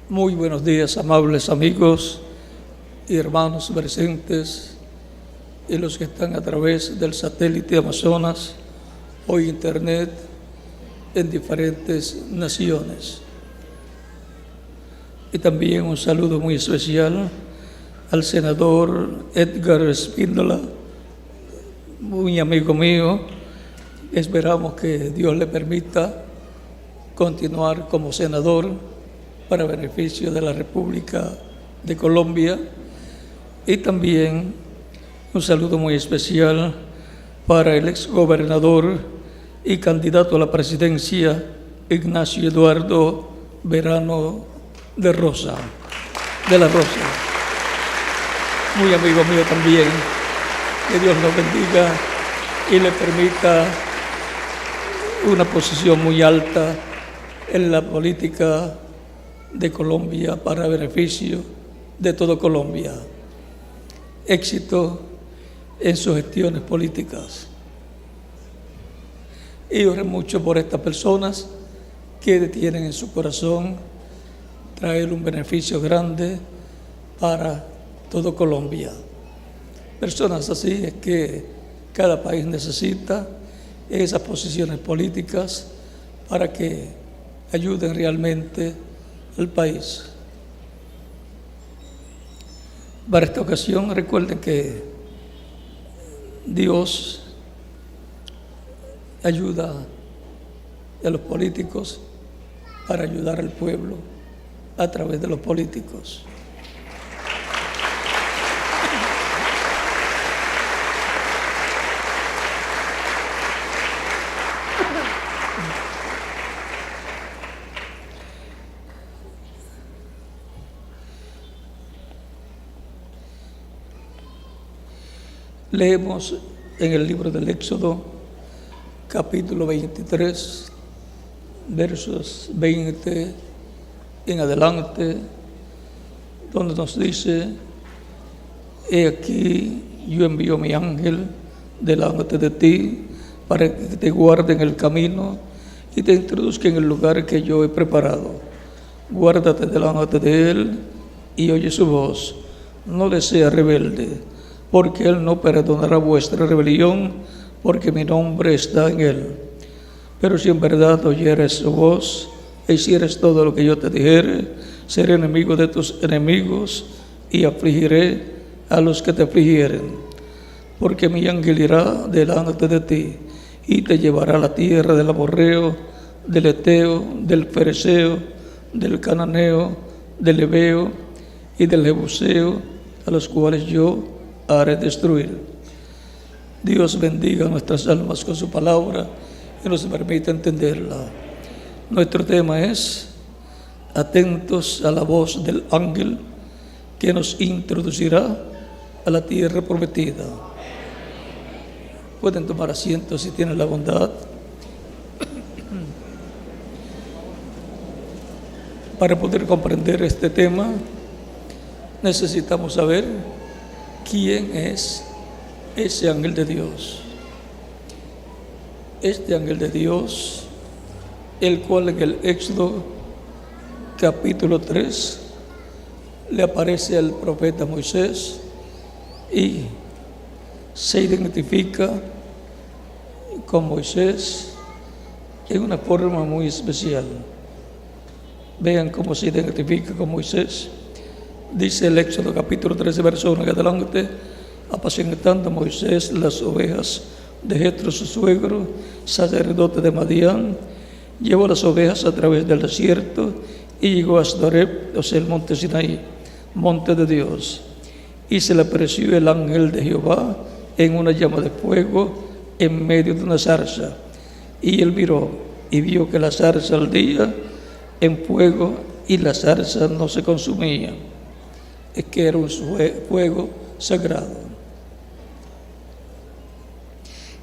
Muy buenos días, amables amigos y hermanos presentes y los que están a través del satélite Amazonas o Internet en diferentes naciones. Y también un saludo muy especial al senador Edgar Espíndola, muy amigo mío. Esperamos que Dios le permita continuar como senador para beneficio de la República de Colombia. Y también un saludo muy especial para el exgobernador y candidato a la presidencia, Ignacio Eduardo Verano de la Rosa. Muy amigo mío también. Que Dios lo bendiga y le permita una posición muy alta en la política de Colombia para beneficio de toda Colombia. Éxito en sus gestiones políticas. Y oré mucho por estas personas que tienen en su corazón traer un beneficio grande para toda Colombia. Personas así es que cada país necesita esas posiciones políticas para que ayuden realmente al país. Para esta ocasión recuerden que Dios ayuda a los políticos para ayudar al pueblo a través de los políticos. Leemos en el libro del Éxodo, capítulo 23, versos 20 en adelante, donde nos dice: he aquí, yo envío mi ángel delante de ti para que te guarde en el camino y te introduzca en el lugar que yo he preparado. Guárdate delante de él y oye su voz. No le seas rebelde, porque él no perdonará vuestra rebelión, porque mi nombre está en él. Pero si en verdad oyeres su voz e hicieres todo lo que yo te dijere, seré enemigo de tus enemigos y afligiré a los que te afligieren. Porque mi ángel irá delante de ti y te llevará a la tierra del amorreo, del eteo, del fereceo, del cananeo, del heveo y del jebuseo, a los cuales yo haré destruir. Dios bendiga nuestras almas con su palabra y nos permita entenderla. Nuestro tema es: atentos a la voz del ángel que nos introducirá a la tierra prometida. Pueden tomar asiento si tienen la bondad. Para poder comprender este tema, necesitamos saber quién es ese ángel de Dios. Este ángel de Dios, el cual en el Éxodo capítulo 3 le aparece al profeta Moisés y se identifica con Moisés en una forma muy especial. Vean cómo se identifica con Moisés. Dice el Éxodo capítulo 13, verso 1 en adelante: apacentando Moisés las ovejas de Jetro su suegro, sacerdote de Madián, llevó las ovejas a través del desierto y llegó a Horeb, o sea, el monte Sinaí, monte de Dios. Y se le apareció el ángel de Jehová en una llama de fuego en medio de una zarza. Y él miró y vio que la zarza ardía en fuego y la zarza no se consumía. Es que era un fuego sagrado.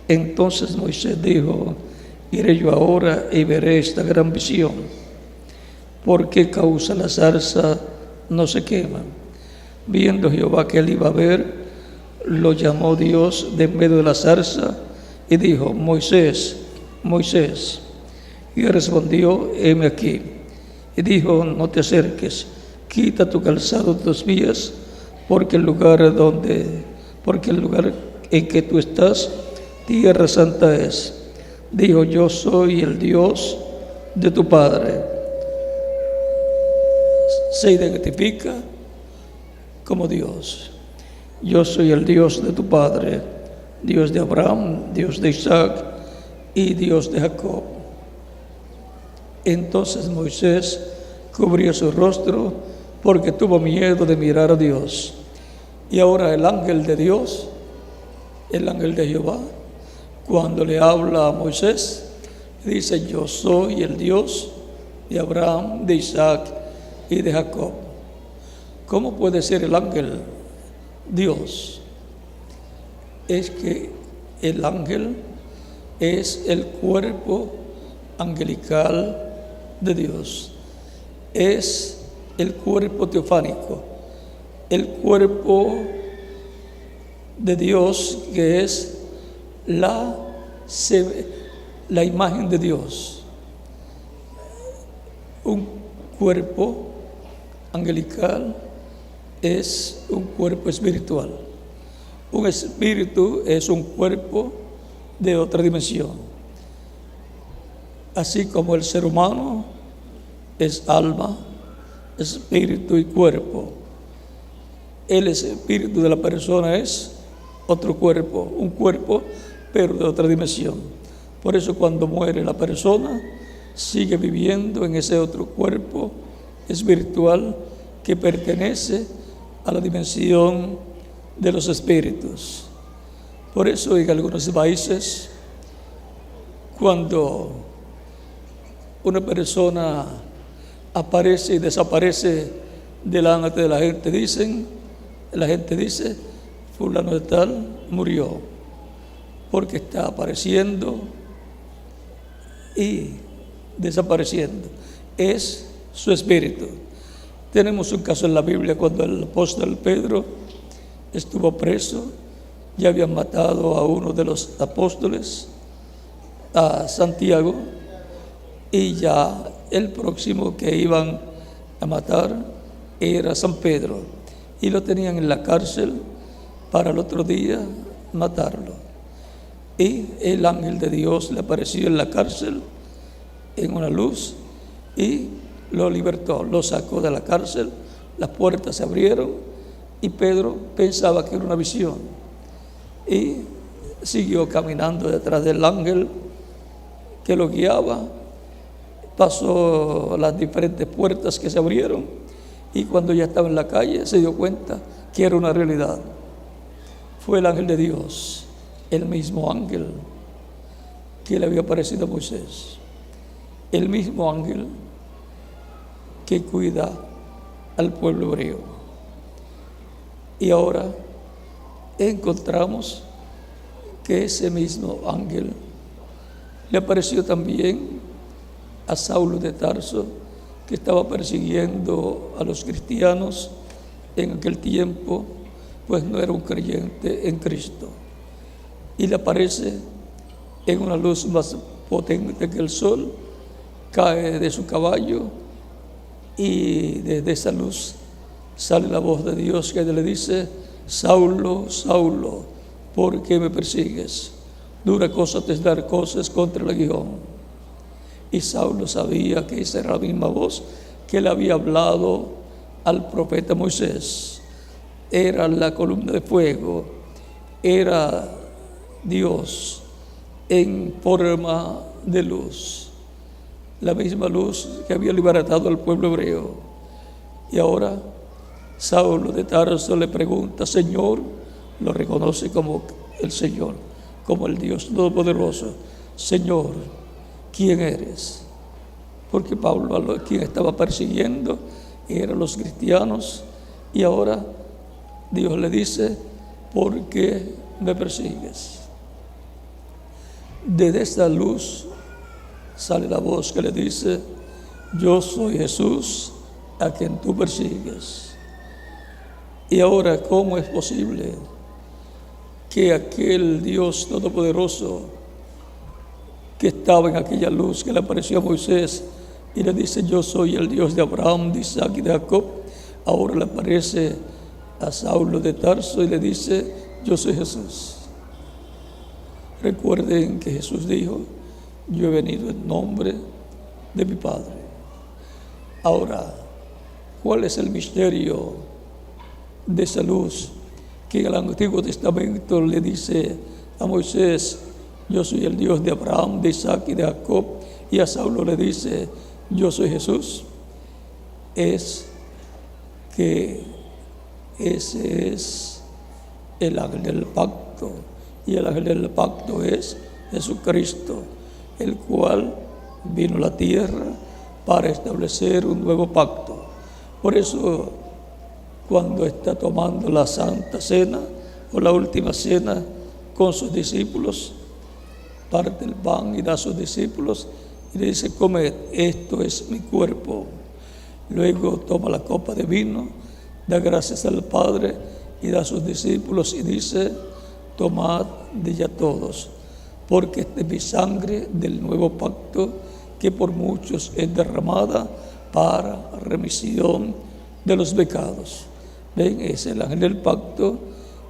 Entonces Moisés dijo: iré yo ahora y veré esta gran visión. ¿Por qué causa la zarza no se quema? Viendo Jehová que él iba a ver, lo llamó Dios de en medio de la zarza y dijo: Moisés, Moisés. Y respondió: heme aquí. y dijo: no te acerques, quita tu calzado de tus pies, porque el lugar en que tú estás, tierra santa es. Dijo: yo soy el Dios de tu padre. Se identifica como Dios. Yo soy el Dios de tu padre, Dios de Abraham, Dios de Isaac y Dios de Jacob. Entonces Moisés cubrió su rostro porque tuvo miedo de mirar a Dios. Y ahora el ángel de Dios, el ángel de Jehová, cuando le habla a Moisés, dice: yo soy el Dios de Abraham, de Isaac y de Jacob. ¿Cómo puede ser el ángel Dios? Es que el ángel es el cuerpo angelical de Dios, es el cuerpo teofánico, el cuerpo de Dios, que es la imagen de Dios. Un cuerpo angelical es un cuerpo espiritual. Un espíritu es un cuerpo de otra dimensión. Así como el ser humano es alma, espíritu y cuerpo, el espíritu de la persona es otro cuerpo, un cuerpo pero de otra dimensión. Por eso cuando muere la persona, sigue viviendo en ese otro cuerpo espiritual que pertenece a la dimensión de los espíritus. Por eso en algunos países, cuando una persona aparece y desaparece delante de la gente dice: fulano de tal murió, porque está apareciendo y desapareciendo. Es su espíritu. Tenemos un caso en la Biblia cuando el apóstol Pedro estuvo preso. Ya habían matado a uno de los apóstoles, a Santiago, y ya el próximo que iban a matar era San Pedro, y lo tenían en la cárcel para el otro día matarlo. Y el ángel de Dios le apareció en la cárcel en una luz y lo libertó, lo sacó de la cárcel, las puertas se abrieron y Pedro pensaba que era una visión y siguió caminando detrás del ángel que lo guiaba. Pasó las diferentes puertas que se abrieron y cuando ya estaba en la calle se dio cuenta que era una realidad. Fue el ángel de Dios, el mismo ángel que le había aparecido a Moisés, el mismo ángel que cuida al pueblo hebreo. Y ahora encontramos que ese mismo ángel le apareció también a Saulo de Tarso, que estaba persiguiendo a los cristianos en aquel tiempo, pues no era un creyente en Cristo. Y le aparece en una luz más potente que el sol, cae de su caballo y desde esa luz sale la voz de Dios que le dice: Saulo, Saulo, ¿por qué me persigues? Dura cosa te es dar cosas contra el aguijón. Y Saulo sabía que esa era la misma voz que le había hablado al profeta Moisés. Era la columna de fuego, era Dios en forma de luz, la misma luz que había libertado al pueblo hebreo. Y ahora Saulo de Tarso le pregunta: Señor, lo reconoce como el Señor, como el Dios Todopoderoso. Señor, ¿quién eres? Porque Pablo, a quien estaba persiguiendo, eran los cristianos, y ahora Dios le dice: ¿por qué me persigues? Desde esta luz sale la voz que le dice: yo soy Jesús a quien tú persigues. Y ahora, ¿cómo es posible que aquel Dios Todopoderoso que estaba en aquella luz que le apareció a Moisés y le dice: yo soy el Dios de Abraham, de Isaac y de Jacob. Ahora le aparece a Saulo de Tarso y le dice: yo soy Jesús. Recuerden que Jesús dijo: yo he venido en nombre de mi Padre. Ahora, ¿cuál es el misterio de esa luz que en el Antiguo Testamento le dice a Moisés: yo soy el Dios de Abraham, de Isaac y de Jacob, y a Saulo le dice: yo soy Jesús? Es que ese es el ángel del pacto, y el ángel del pacto es Jesucristo, el cual vino a la tierra para establecer un nuevo pacto. Por eso, cuando está tomando la Santa Cena o la Última Cena con sus discípulos, parte el pan y da a sus discípulos y le dice: comed, esto es mi cuerpo. Luego toma la copa de vino, da gracias al Padre y da a sus discípulos y dice: tomad de ella todos, porque esta es mi sangre del nuevo pacto, que por muchos es derramada para remisión de los pecados. Ven, es el ángel del pacto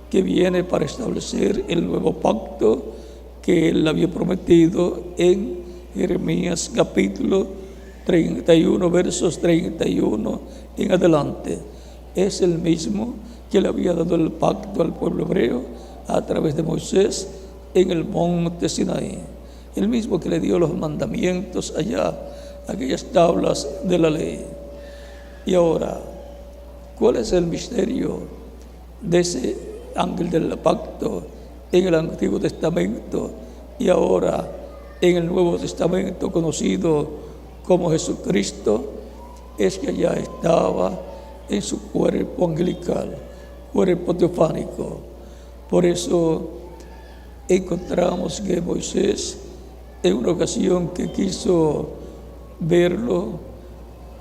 que viene para establecer el nuevo pacto que él había prometido en Jeremías capítulo 31, versos 31 en adelante. Es el mismo que le había dado el pacto al pueblo hebreo a través de Moisés en el monte Sinaí. El mismo que le dio los mandamientos allá, aquellas tablas de la ley. Y ahora, ¿cuál es el misterio de ese ángel del pacto en el Antiguo Testamento y ahora en el Nuevo Testamento, conocido como Jesucristo? Es que ya estaba en su cuerpo angelical, cuerpo teofánico. Por eso encontramos que Moisés, en una ocasión que quiso verlo,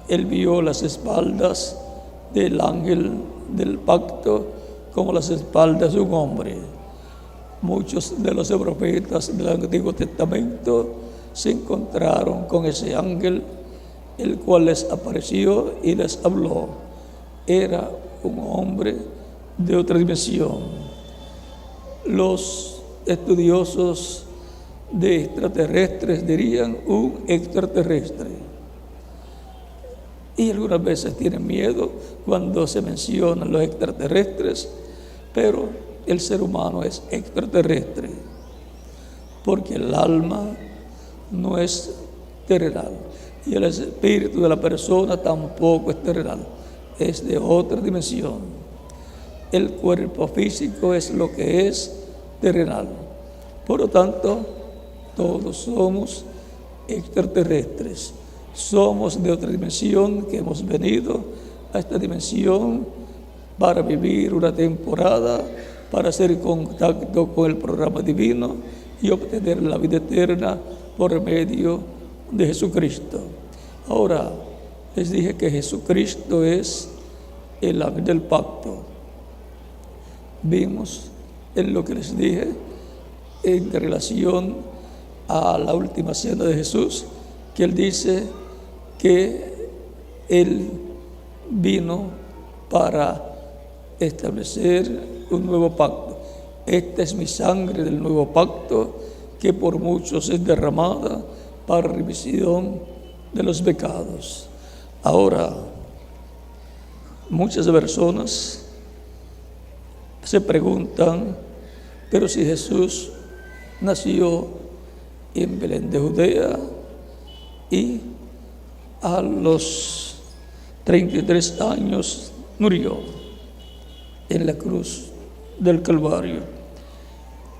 él vio las espaldas del ángel del pacto como las espaldas de un hombre. Muchos de los profetas del Antiguo Testamento se encontraron con ese ángel, el cual les apareció y les habló. Era un hombre de otra dimensión. Los estudiosos de extraterrestres dirían un extraterrestre. Y algunas veces tienen miedo cuando se mencionan los extraterrestres, pero el ser humano es extraterrestre, porque el alma no es terrenal y el espíritu de la persona tampoco es terrenal, es de otra dimensión. El cuerpo físico es lo que es terrenal. Por lo tanto, todos somos extraterrestres. Somos de otra dimensión, que hemos venido a esta dimensión para vivir una temporada, para hacer contacto con el programa divino y obtener la vida eterna por medio de Jesucristo. Ahora, les dije que Jesucristo es el ángel del pacto. Vimos en lo que les dije en relación a la última cena de Jesús, que él dice que él vino para establecer un nuevo pacto. Esta es mi sangre del nuevo pacto, que por muchos es derramada para remisión de los pecados. Ahora, muchas personas se preguntan: pero si Jesús nació en Belén de Judea y a los 33 años murió en la cruz del Calvario,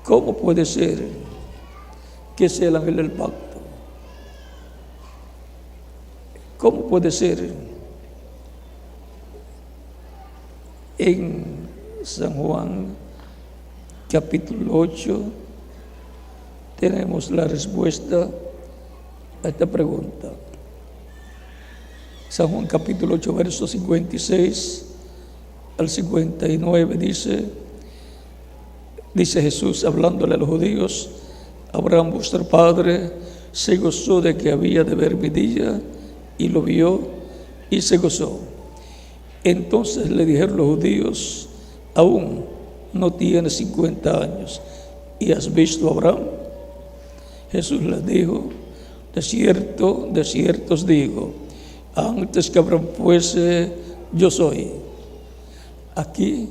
¿cómo puede ser que sea el ángel del pacto? ¿Cómo puede ser? En San Juan capítulo 8 tenemos la respuesta a esta pregunta. San Juan capítulo 8, versos 56 al 59 dice Jesús, hablándole a los judíos: Abraham vuestro padre se gozó de que había de ver mi día, y lo vio y se gozó. Entonces le dijeron los judíos: aún no tienes 50 años y has visto a Abraham. Jesús les dijo: de cierto os digo, antes que Abraham fuese, yo soy. Aquí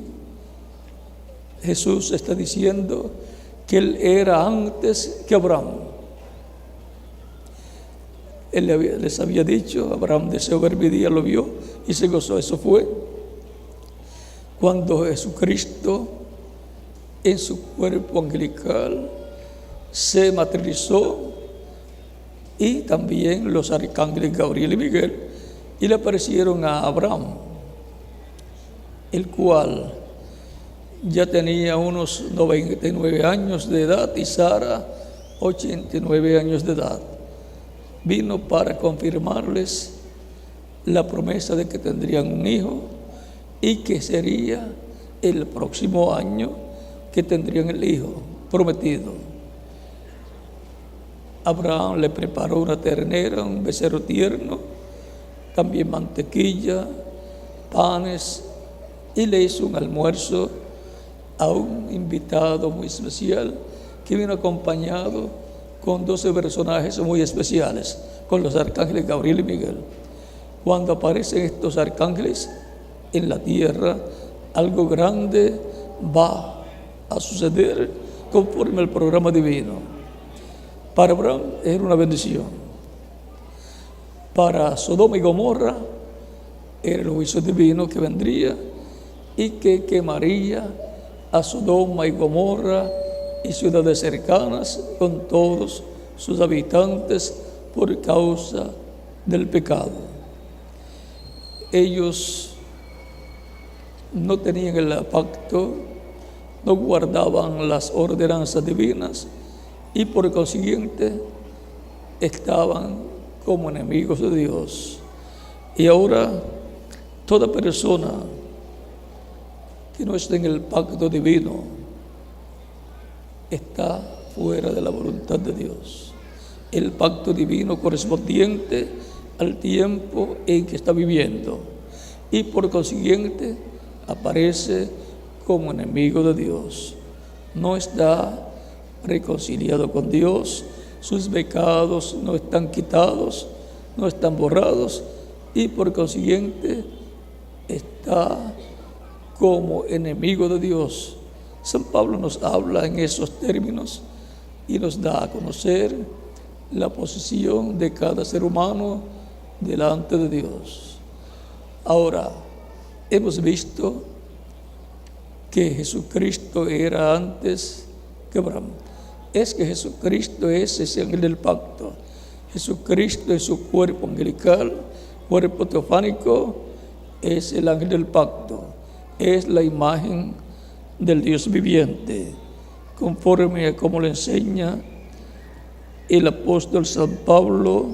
Jesús está diciendo que Él era antes que Abraham. Él les había dicho: Abraham deseó ver mi día, lo vio y se gozó. Eso fue cuando Jesucristo, en su cuerpo angelical, se materializó, y también los arcángeles Gabriel y Miguel, y le aparecieron a Abraham, el cual ya tenía unos 99 años de edad y Sara 89 años de edad. Vino para confirmarles la promesa de que tendrían un hijo y que sería el próximo año que tendrían el hijo prometido. Abraham le preparó una ternera, un becerro tierno, también mantequilla, panes, y le hizo un almuerzo a un invitado muy especial que vino acompañado con 12 personajes muy especiales, con los arcángeles Gabriel y Miguel. Cuando aparecen estos arcángeles en la tierra, algo grande va a suceder conforme al programa divino. Para Abraham era una bendición. Para Sodoma y Gomorra era el juicio divino que vendría y que quemaría a Sodoma y Gomorra y ciudades cercanas con todos sus habitantes por causa del pecado. Ellos no tenían el pacto, no guardaban las ordenanzas divinas y por consiguiente estaban como enemigos de Dios. Y ahora toda persona que no está en el pacto divino está fuera de la voluntad de Dios. El pacto divino correspondiente al tiempo en que está viviendo y por consiguiente aparece como enemigo de Dios. No está reconciliado con Dios, sus pecados no están quitados, no están borrados y por consiguiente está como enemigo de Dios. San Pablo nos habla en esos términos y nos da a conocer la posición de cada ser humano delante de Dios. Ahora, hemos visto que Jesucristo era antes que Abraham. Es que Jesucristo es ese ángel del pacto. Jesucristo es su cuerpo angelical, cuerpo teofánico, es el ángel del pacto. Es la imagen del Dios viviente, conforme a como le enseña el apóstol San Pablo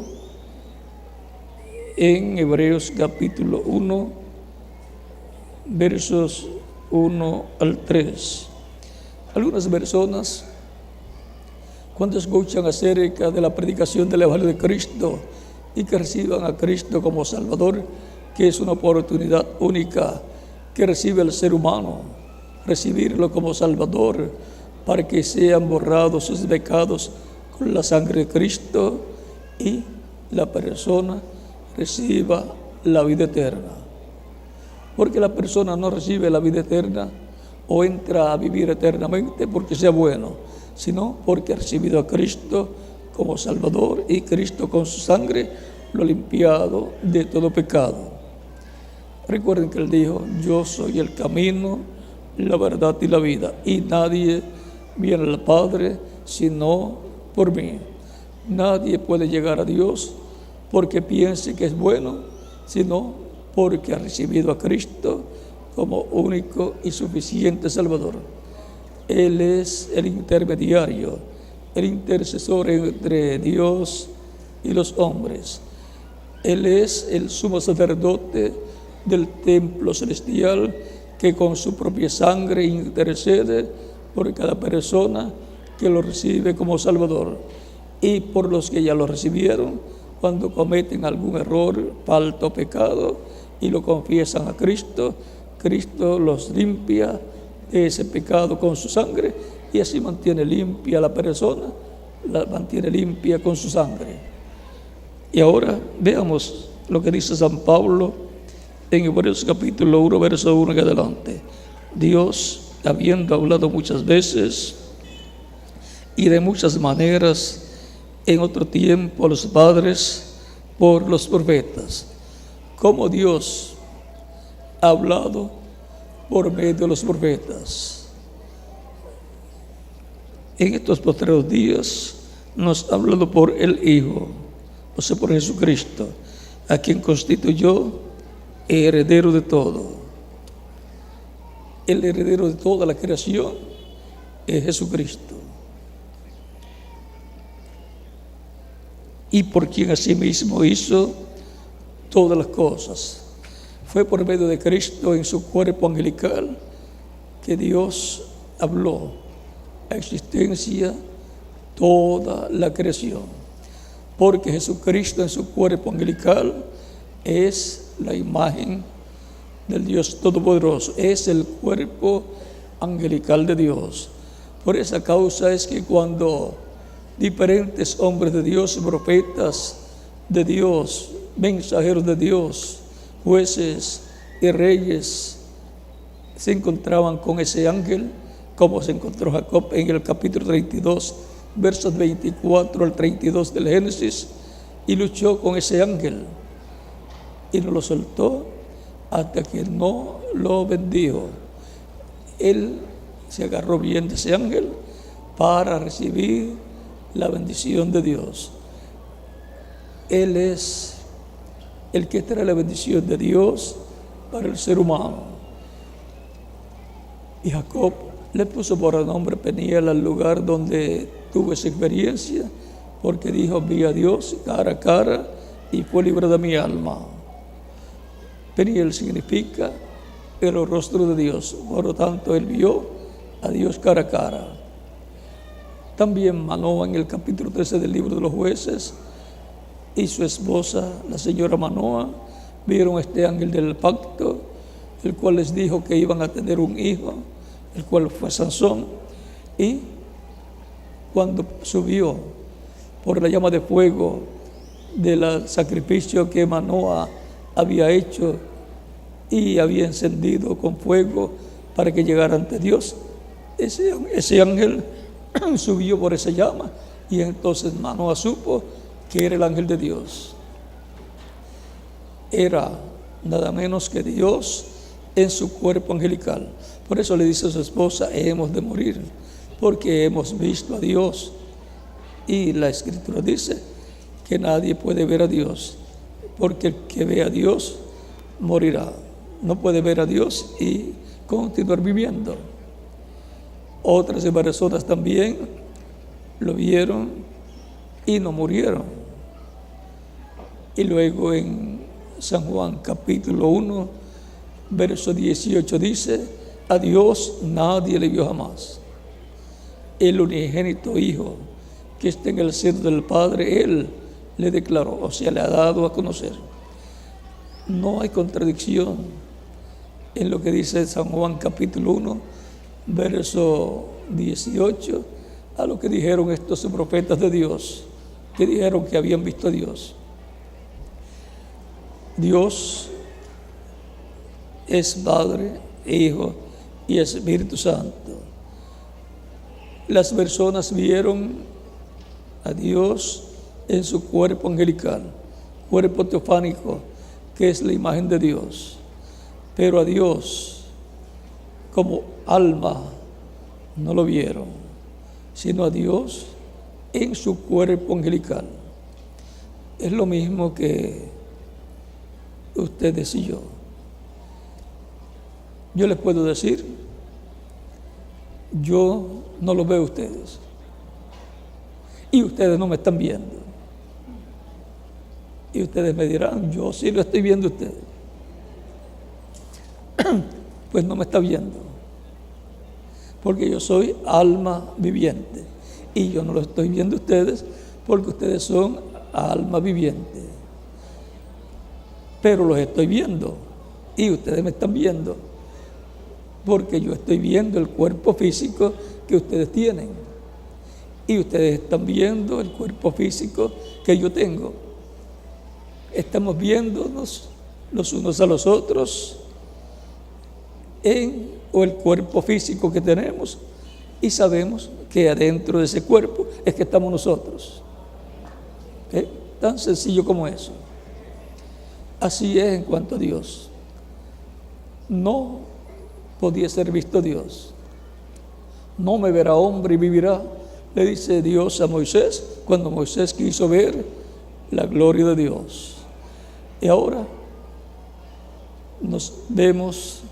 en Hebreos capítulo 1, versos 1 al 3. Algunas personas, cuando escuchan acerca de la predicación del Evangelio de Cristo y que reciban a Cristo como Salvador, que es una oportunidad única que recibe el ser humano, recibirlo como Salvador para que sean borrados sus pecados con la sangre de Cristo y la persona reciba la vida eterna. Porque la persona no recibe la vida eterna o entra a vivir eternamente porque sea bueno, sino porque ha recibido a Cristo como Salvador y Cristo con su sangre lo ha limpiado de todo pecado. Recuerden que Él dijo: yo soy el camino, la verdad y la vida, y nadie viene al Padre sino por mí. Nadie puede llegar a Dios porque piense que es bueno, sino porque ha recibido a Cristo como único y suficiente Salvador. Él es el intermediario, el intercesor entre Dios y los hombres. Él es el sumo sacerdote del templo celestial que con su propia sangre intercede por cada persona que lo recibe como Salvador. Y por los que ya lo recibieron, cuando cometen algún error, falta o pecado y lo confiesan a Cristo, Cristo los limpia de ese pecado con su sangre y así mantiene limpia a la persona, la mantiene limpia con su sangre. Y ahora veamos lo que dice San Pablo en Hebreos capítulo 1, verso 1 en adelante. Dios, habiendo hablado muchas veces y de muchas maneras en otro tiempo a los padres por los profetas, como Dios ha hablado por medio de los profetas, en estos postreros días nos ha hablado por el Hijo, o sea, por Jesucristo, a quien constituyó heredero de todo. El heredero de toda la creación es Jesucristo. Y por quien asimismo hizo todas las cosas. Fue por medio de Cristo en su cuerpo angelical que Dios habló a existencia toda la creación. Porque Jesucristo en su cuerpo angelical es la imagen del Dios Todopoderoso, es el cuerpo angelical de Dios. Por esa causa es que cuando diferentes hombres de Dios, profetas de Dios, mensajeros de Dios, jueces y reyes, se encontraban con ese ángel, como se encontró Jacob en el capítulo 32, versos 24 al 32 del Génesis, y luchó con ese ángel y no lo soltó hasta que no lo bendijo. Él se agarró bien de ese ángel para recibir la bendición de Dios. Él es el que trae la bendición de Dios para el ser humano. Y Jacob le puso por el nombre Peniel al lugar donde tuvo esa experiencia, porque dijo: vi a Dios cara a cara y fue libre de mi alma. Peniel significa el rostro de Dios, por lo tanto él vio a Dios cara a cara. También Manoa en el capítulo 13 del libro de los Jueces y su esposa, la señora Manoa, vieron este ángel del pacto, el cual les dijo que iban a tener un hijo, el cual fue Sansón. Y cuando subió por la llama de fuego del sacrificio que Manoa había hecho y había encendido con fuego para que llegara ante Dios, ese ángel subió por esa llama y entonces Manoa supo que era el ángel de Dios. Era nada menos que Dios en su cuerpo angelical. Por eso le dice a su esposa: hemos de morir, porque hemos visto a Dios. Y la Escritura dice que nadie puede ver a Dios, porque el que ve a Dios morirá. No puede ver a Dios y continuar viviendo. Otras personas también lo vieron y no murieron. Y luego en San Juan capítulo 1, verso 18 dice: a Dios nadie le vio jamás. El unigénito Hijo que está en el seno del Padre, Él le declaró, o sea, le ha dado a conocer. No hay contradicción en lo que dice San Juan capítulo 1, verso 18, a lo que dijeron estos profetas de Dios, que dijeron que habían visto a Dios. Dios es Padre, Hijo y Espíritu Santo. Las personas vieron a Dios en su cuerpo angelical, cuerpo teofánico, que es la imagen de Dios. Pero a Dios como alma no lo vieron, sino a Dios en su cuerpo angelical. Es lo mismo que ustedes y yo. Yo les puedo decir: yo no los veo a ustedes y ustedes no me están viendo. Y ustedes me dirán: yo sí lo estoy viendo a ustedes. Pues no me está viendo, porque yo soy alma viviente y yo no lo estoy viendo a ustedes, porque ustedes son alma viviente. Pero los estoy viendo y ustedes me están viendo, porque yo estoy viendo el cuerpo físico que ustedes tienen y ustedes están viendo el cuerpo físico que yo tengo. Estamos viéndonos los unos a los otros o el cuerpo físico que tenemos, y sabemos que adentro de ese cuerpo es que estamos nosotros. Tan sencillo como eso. Así es en cuanto a Dios. No podía ser visto Dios. No me verá hombre y vivirá, le dice Dios a Moisés cuando Moisés quiso ver la gloria de Dios. Y ahora nos vemos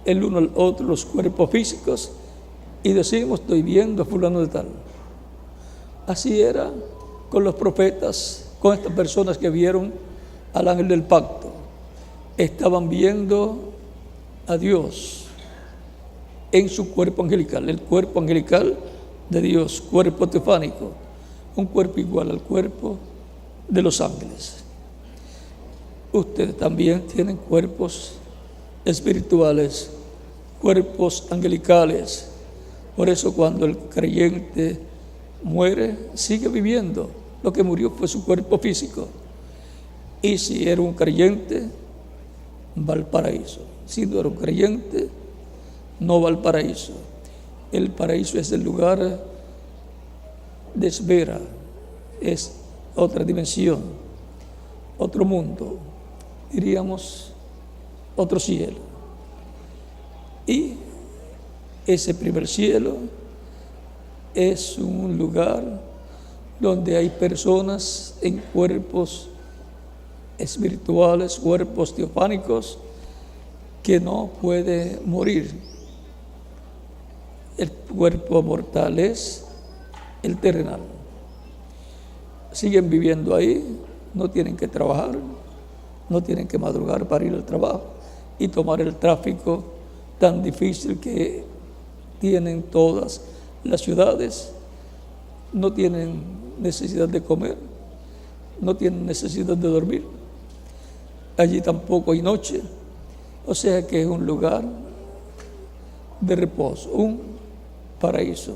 el uno al otro los cuerpos físicos y decimos: estoy viendo a fulano de tal. Así era con los profetas, con estas personas que vieron al ángel del pacto. Estaban viendo a Dios en su cuerpo angelical, el cuerpo angelical de Dios, cuerpo teofánico, un cuerpo igual al cuerpo de los ángeles. Ustedes también tienen cuerpos espirituales, cuerpos angelicales. Por eso cuando el creyente muere, sigue viviendo. Lo que murió fue su cuerpo físico. Y si era un creyente, va al paraíso. Si no era un creyente, no va al paraíso. El paraíso es el lugar de espera, es otra dimensión, otro mundo, diríamos otro cielo. Y ese primer cielo es un lugar donde hay personas en cuerpos espirituales, cuerpos teofánicos, que no puede morir. El cuerpo mortal es el terrenal. Siguen viviendo ahí, no tienen que trabajar, no tienen que madrugar para ir al trabajo y tomar el tráfico tan difícil que tienen todas las ciudades. No tienen necesidad de comer, no tienen necesidad de dormir. Allí tampoco hay noche, o sea que es un lugar de reposo, un paraíso.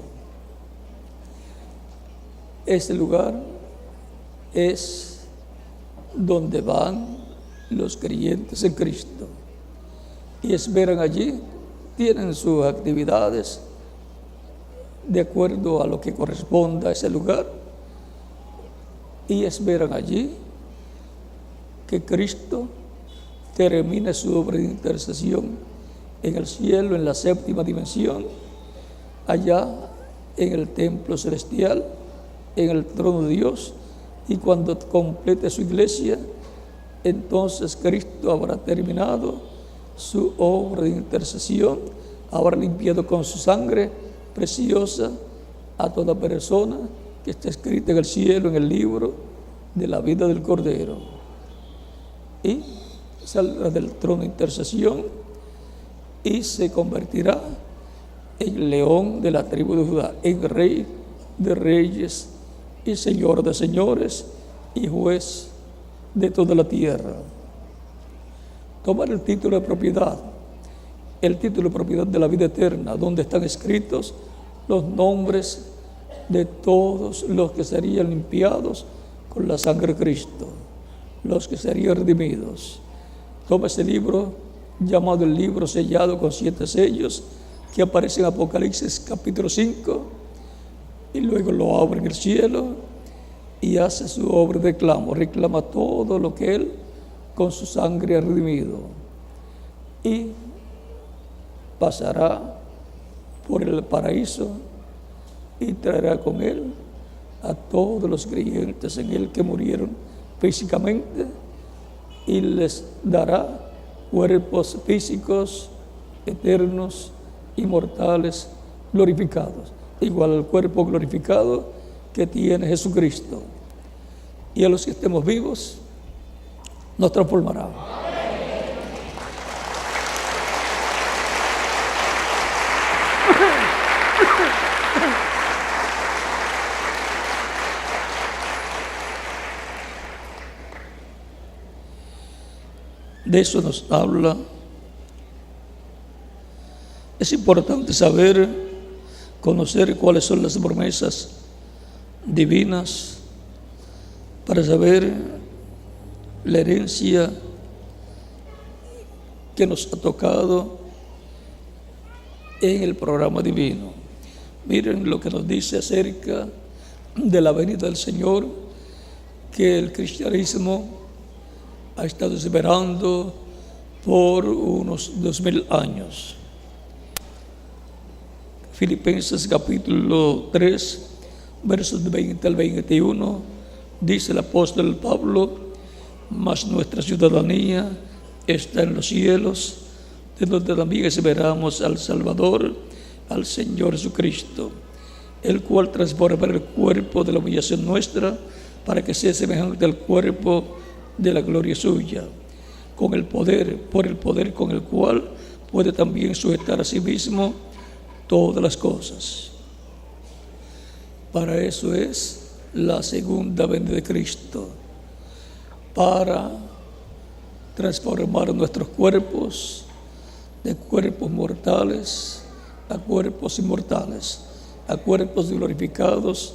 Este lugar es donde van los creyentes en Cristo y esperan allí, tienen sus actividades de acuerdo a lo que corresponda a ese lugar y esperan allí que Cristo termine su obra de intercesión en el cielo, en la séptima dimensión, allá en el templo celestial, en el trono de Dios, y cuando complete su iglesia, entonces Cristo habrá terminado su obra de intercesión, habrá limpiado con su sangre preciosa a toda persona que está escrita en el cielo, en el libro de la vida del Cordero, y saldrá del trono de intercesión y se convertirá en león de la tribu de Judá, en rey de reyes y señor de señores y juez de toda la tierra. Tomar el título de propiedad, el título de propiedad de la vida eterna, donde están escritos los nombres de todos los que serían limpiados con la sangre de Cristo, los que serían redimidos. Toma ese libro, llamado el libro sellado con 7 sellos, que aparece en Apocalipsis capítulo 5, y luego lo abre en el cielo y hace su obra de reclamo, reclama todo lo que él con su sangre ha redimido, y pasará por el paraíso y traerá con él a todos los creyentes en él que murieron físicamente, y les dará cuerpos físicos eternos, inmortales, glorificados, igual al cuerpo glorificado que tiene Jesucristo. Y a los que estemos vivos nos transformará. de eso nos habla. Es importante saber, conocer cuáles son las promesas divinas para saber la herencia que nos ha tocado en el programa divino. Miren lo que nos dice acerca de la venida del Señor, que el cristianismo ha estado esperando por unos 2000 años. Filipenses capítulo 3, versos 20 al 21, dice el apóstol Pablo: mas nuestra ciudadanía está en los cielos, de donde también esperamos al Salvador, al Señor Jesucristo, el cual transforma el cuerpo de la humillación nuestra para que sea semejante al cuerpo de la gloria suya, con el poder, por el poder con el cual puede también sujetar a sí mismo todas las cosas. Para eso es la segunda venida de Cristo, para transformar nuestros cuerpos de cuerpos mortales a cuerpos inmortales, a cuerpos glorificados,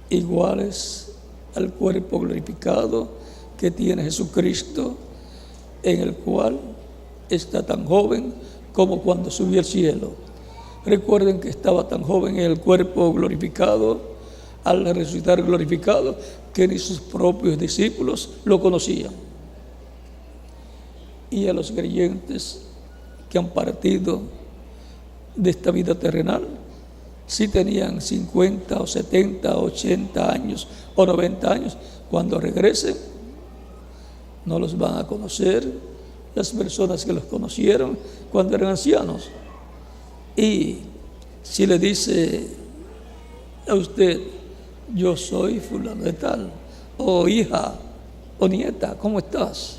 iguales al cuerpo glorificado que tiene Jesucristo, en el cual está tan joven como cuando subió al cielo. Recuerden que estaba tan joven en el cuerpo glorificado, al resucitar glorificado, que ni sus propios discípulos lo conocían. Y a los creyentes que han partido de esta vida terrenal, si tenían 50 o 70, 80 años o 90 años, cuando regresen no los van a conocer las personas que los conocieron cuando eran ancianos. Y si le dice a usted: yo soy fulano de tal, o hija, o nieta, ¿cómo estás?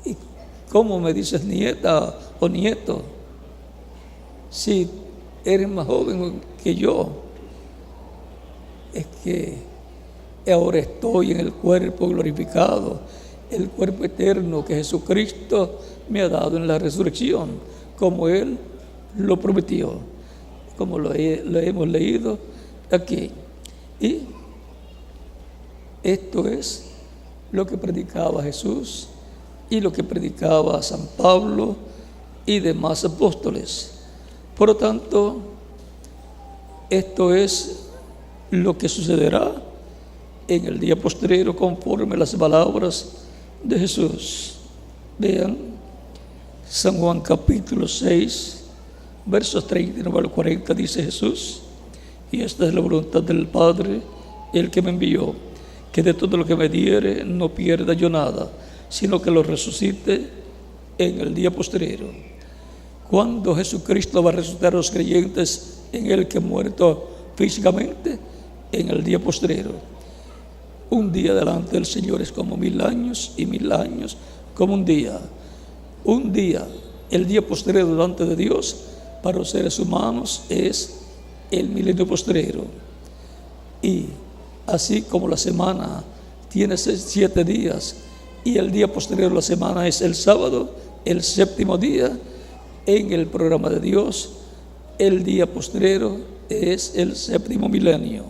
¿Y cómo me dices nieta o nieto? Si eres más joven que yo. Es que ahora estoy en el cuerpo glorificado, el cuerpo eterno que Jesucristo me ha dado en la resurrección, como Él lo prometió, como lo hemos leído aquí. Y esto es lo que predicaba Jesús y lo que predicaba San Pablo y demás apóstoles. Por lo tanto, esto es lo que sucederá en el día postrero conforme a las palabras de Jesús. Vean San Juan capítulo 6, versos 39 al 40, dice Jesús: y esta es la voluntad del Padre, el que me envió, que de todo lo que me diere no pierda yo nada, sino que lo resucite en el día postrero. ¿Cuándo Jesucristo va a resucitar a los creyentes en el que ha muerto físicamente? En el día postrero. Un día delante del Señor es como 1000 años, y 1000 años como un día. Un día, el día postrero delante de Dios, para los seres humanos es el milenio postrero. Y así como la semana tiene 7 días y el día posterior de la semana es el sábado, el séptimo día, en el programa de Dios, el día postrero es el séptimo milenio.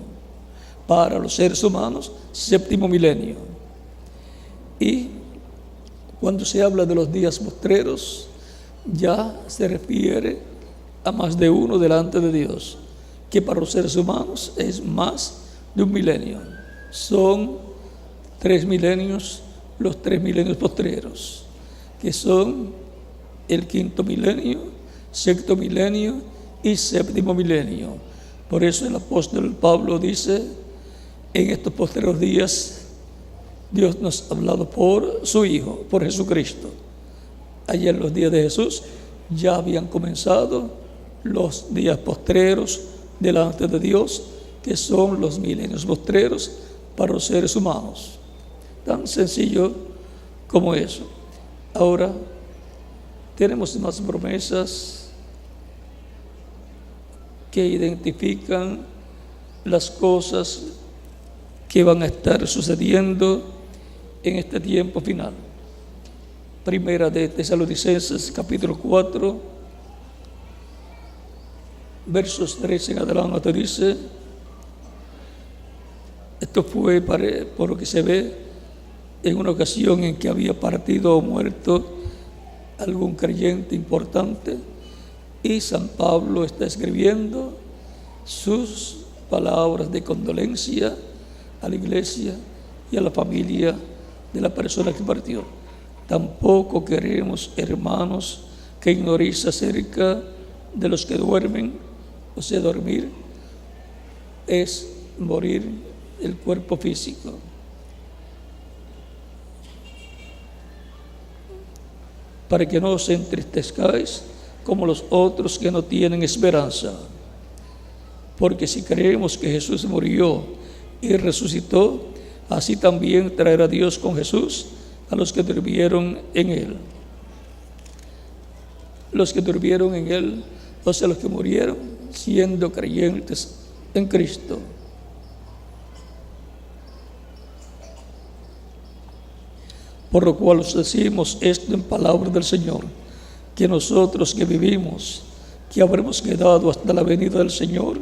Para los seres humanos, séptimo milenio. Y cuando se habla de los días postreros, ya se refiere a más de uno delante de Dios, que para los seres humanos es más de un milenio. Son 3 milenios, los 3 milenios postreros, que son el quinto milenio, sexto milenio y séptimo milenio. Por eso el apóstol Pablo dice: en estos postreros días Dios nos ha hablado por su Hijo, por Jesucristo. Allá en los días de Jesús ya habían comenzado los días postreros delante de Dios, que son los milenios postreros para los seres humanos. Tan sencillo como eso. Ahora tenemos más promesas que identifican las cosas que van a estar sucediendo en este tiempo final. Primera de Tesalonicenses, capítulo 4, versos 13 en adelante, dice: esto fue, por lo que se ve, en una ocasión en que había partido o muerto algún creyente importante, y San Pablo está escribiendo sus palabras de condolencia a la iglesia y a la familia de la persona que partió. Tampoco queremos, hermanos, que ignoréis acerca de los que duermen. O sea, dormir es morir el cuerpo físico. Para que no os entristezcáis como los otros que no tienen esperanza. Porque si creemos que Jesús murió y resucitó, así también traerá Dios con Jesús a los que durmieron en Él. Los que durmieron en Él, o sea, los que murieron siendo creyentes en Cristo. Por lo cual os decimos esto en palabras del Señor, que nosotros que vivimos, que habremos quedado hasta la venida del Señor,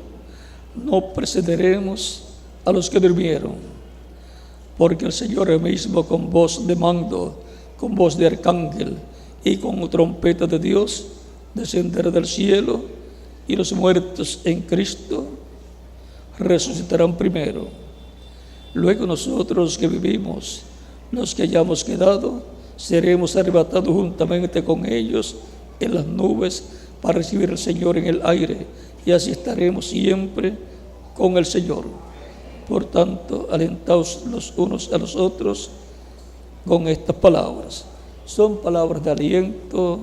no precederemos a los que durmieron. Porque el Señor mismo, con voz de mando, con voz de arcángel y con trompeta de Dios, descenderá del cielo, y los muertos en Cristo resucitarán primero. Luego nosotros que vivimos, los que hayamos quedado, seremos arrebatados juntamente con ellos en las nubes para recibir al Señor en el aire, y así estaremos siempre con el Señor. Por tanto, alentaos los unos a los otros con estas palabras. Son palabras de aliento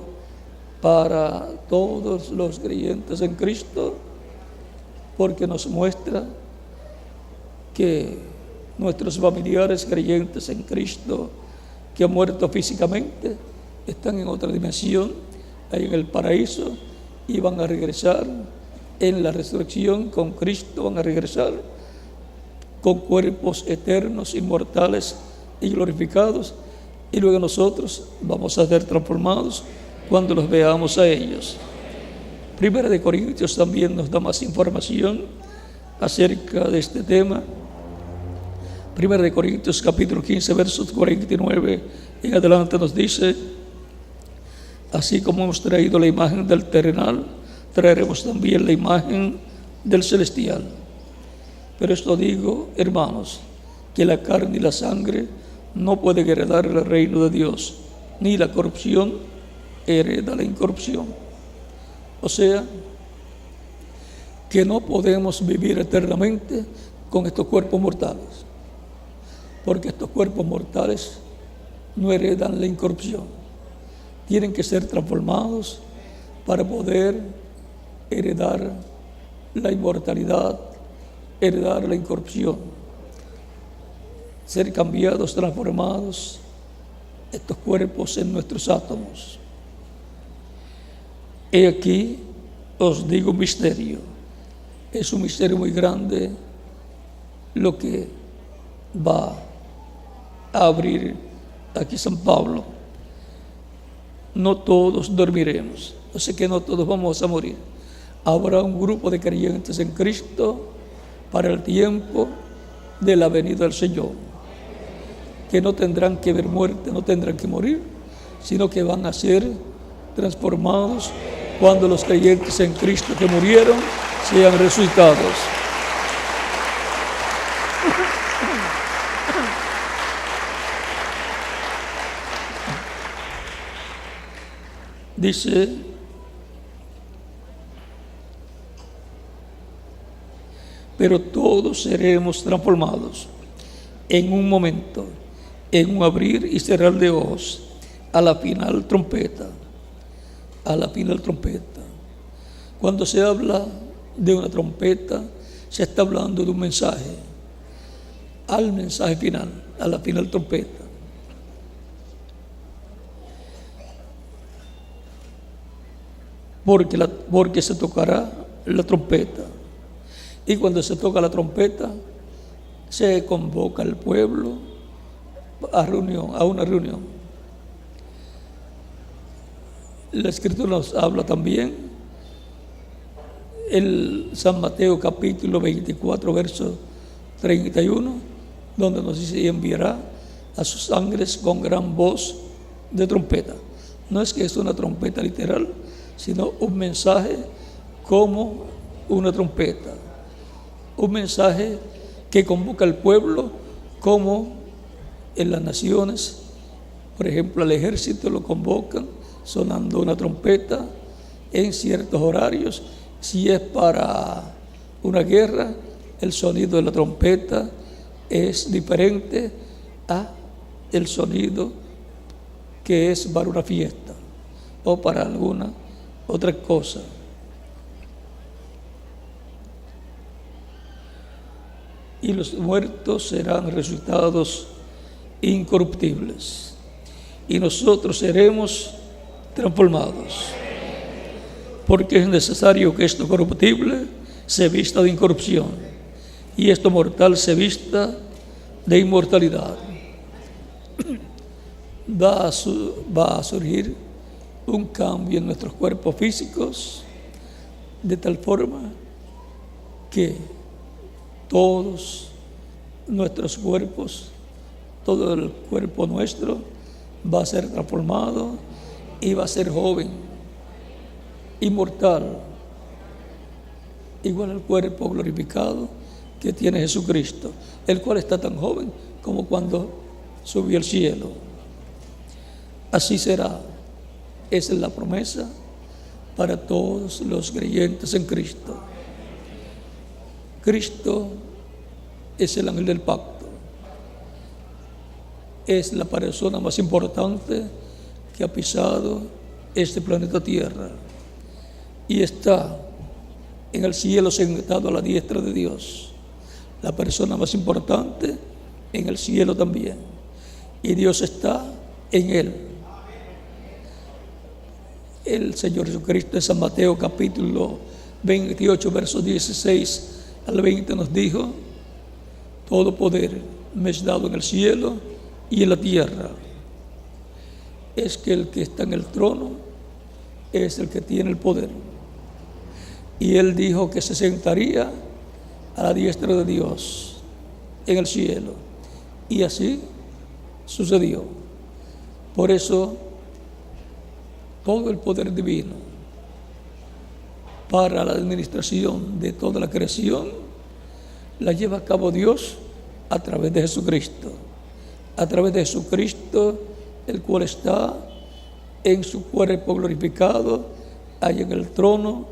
para todos los creyentes en Cristo, porque nos muestra que nuestros familiares creyentes en Cristo que han muerto físicamente están en otra dimensión, ahí en el paraíso, y van a regresar en la resurrección con Cristo, van a regresar con cuerpos eternos, inmortales y glorificados, y luego nosotros vamos a ser transformados cuando los veamos a ellos. Primera de Corintios también nos da más información acerca de este tema. Primera de Corintios capítulo 15, versos 49 en adelante nos dice: así como hemos traído la imagen del terrenal, traeremos también la imagen del celestial. Pero esto digo, hermanos, que la carne y la sangre no pueden heredar el reino de Dios, ni la corrupción hereda la incorrupción. O sea, que no podemos vivir eternamente con estos cuerpos mortales, porque estos cuerpos mortales no heredan la incorrupción. Tienen que ser transformados para poder heredar la inmortalidad, heredar la incorrupción, ser cambiados, transformados estos cuerpos en nuestros átomos. He aquí, os digo un misterio. Es un misterio muy grande lo que va a abrir aquí San Pablo. No todos dormiremos, o sea que no todos vamos a morir. Habrá un grupo de creyentes en Cristo para el tiempo de la venida del Señor, que no tendrán que ver muerte, no tendrán que morir, sino que van a ser transformados cuando los creyentes en Cristo que murieron sean resucitados. Dice: pero todos seremos transformados en un momento, en un abrir y cerrar de ojos, a la final trompeta. A la final trompeta. Cuando se habla de una trompeta, se está hablando de un mensaje, al mensaje final, a la final trompeta. Porque se tocará la trompeta. Y cuando se toca la trompeta, se convoca al pueblo a una reunión. La Escritura nos habla también, el San Mateo capítulo 24, verso 31, donde nos dice: y enviará a sus ángeles con gran voz de trompeta. No es que es una trompeta literal, sino un mensaje como una trompeta, un mensaje que convoca al pueblo, como en las naciones, por ejemplo, al ejército lo convocan sonando una trompeta en ciertos horarios. Si es para una guerra, el sonido de la trompeta es diferente a el sonido que es para una fiesta o para alguna otra cosa. Y los muertos serán resucitados incorruptibles, y nosotros seremos transformados, porque es necesario que esto corruptible se vista de incorrupción y esto mortal se vista de inmortalidad. Va a surgir un cambio en nuestros cuerpos físicos, de tal forma que todos nuestros cuerpos, todo el cuerpo nuestro va a ser transformado y va a ser joven, inmortal, igual al cuerpo glorificado que tiene Jesucristo, el cual está tan joven como cuando subió al cielo. Así será. Esa es la promesa para todos los creyentes en Cristo. Cristo es el ángel del pacto, es la persona más importante que ha pisado este planeta Tierra y está en el cielo sentado a la diestra de Dios, la persona más importante en el cielo también, y Dios está en él. El Señor Jesucristo en San Mateo capítulo 28, versos 16 al 20 nos dijo: todo poder me es dado en el cielo y en la tierra. Es que el que está en el trono es el que tiene el poder. Y él dijo que se sentaría a la diestra de Dios en el cielo. Y así sucedió. Por eso, todo el poder divino para la administración de toda la creación la lleva a cabo Dios a través de Jesucristo. A través de Jesucristo, el cual está en su cuerpo glorificado, ahí en el trono,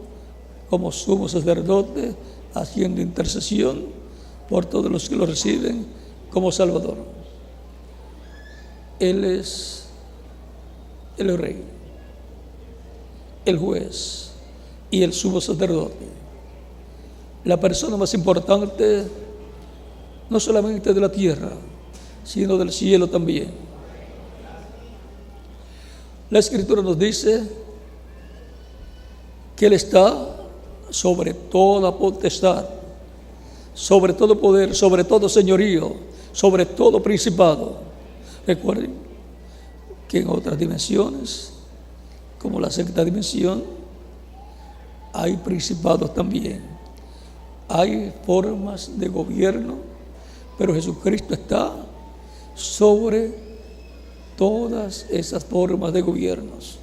como sumo sacerdote, haciendo intercesión por todos los que lo reciben como Salvador. Él es el Rey, el juez y el sumo sacerdote, la persona más importante no solamente de la tierra, sino del cielo también. La Escritura nos dice que Él está sobre toda potestad, sobre todo poder, sobre todo señorío, sobre todo principado. Recuerden que en otras dimensiones, como la sexta dimensión, hay principados también, hay formas de gobierno, pero Jesucristo está sobre todas esas formas de gobiernos.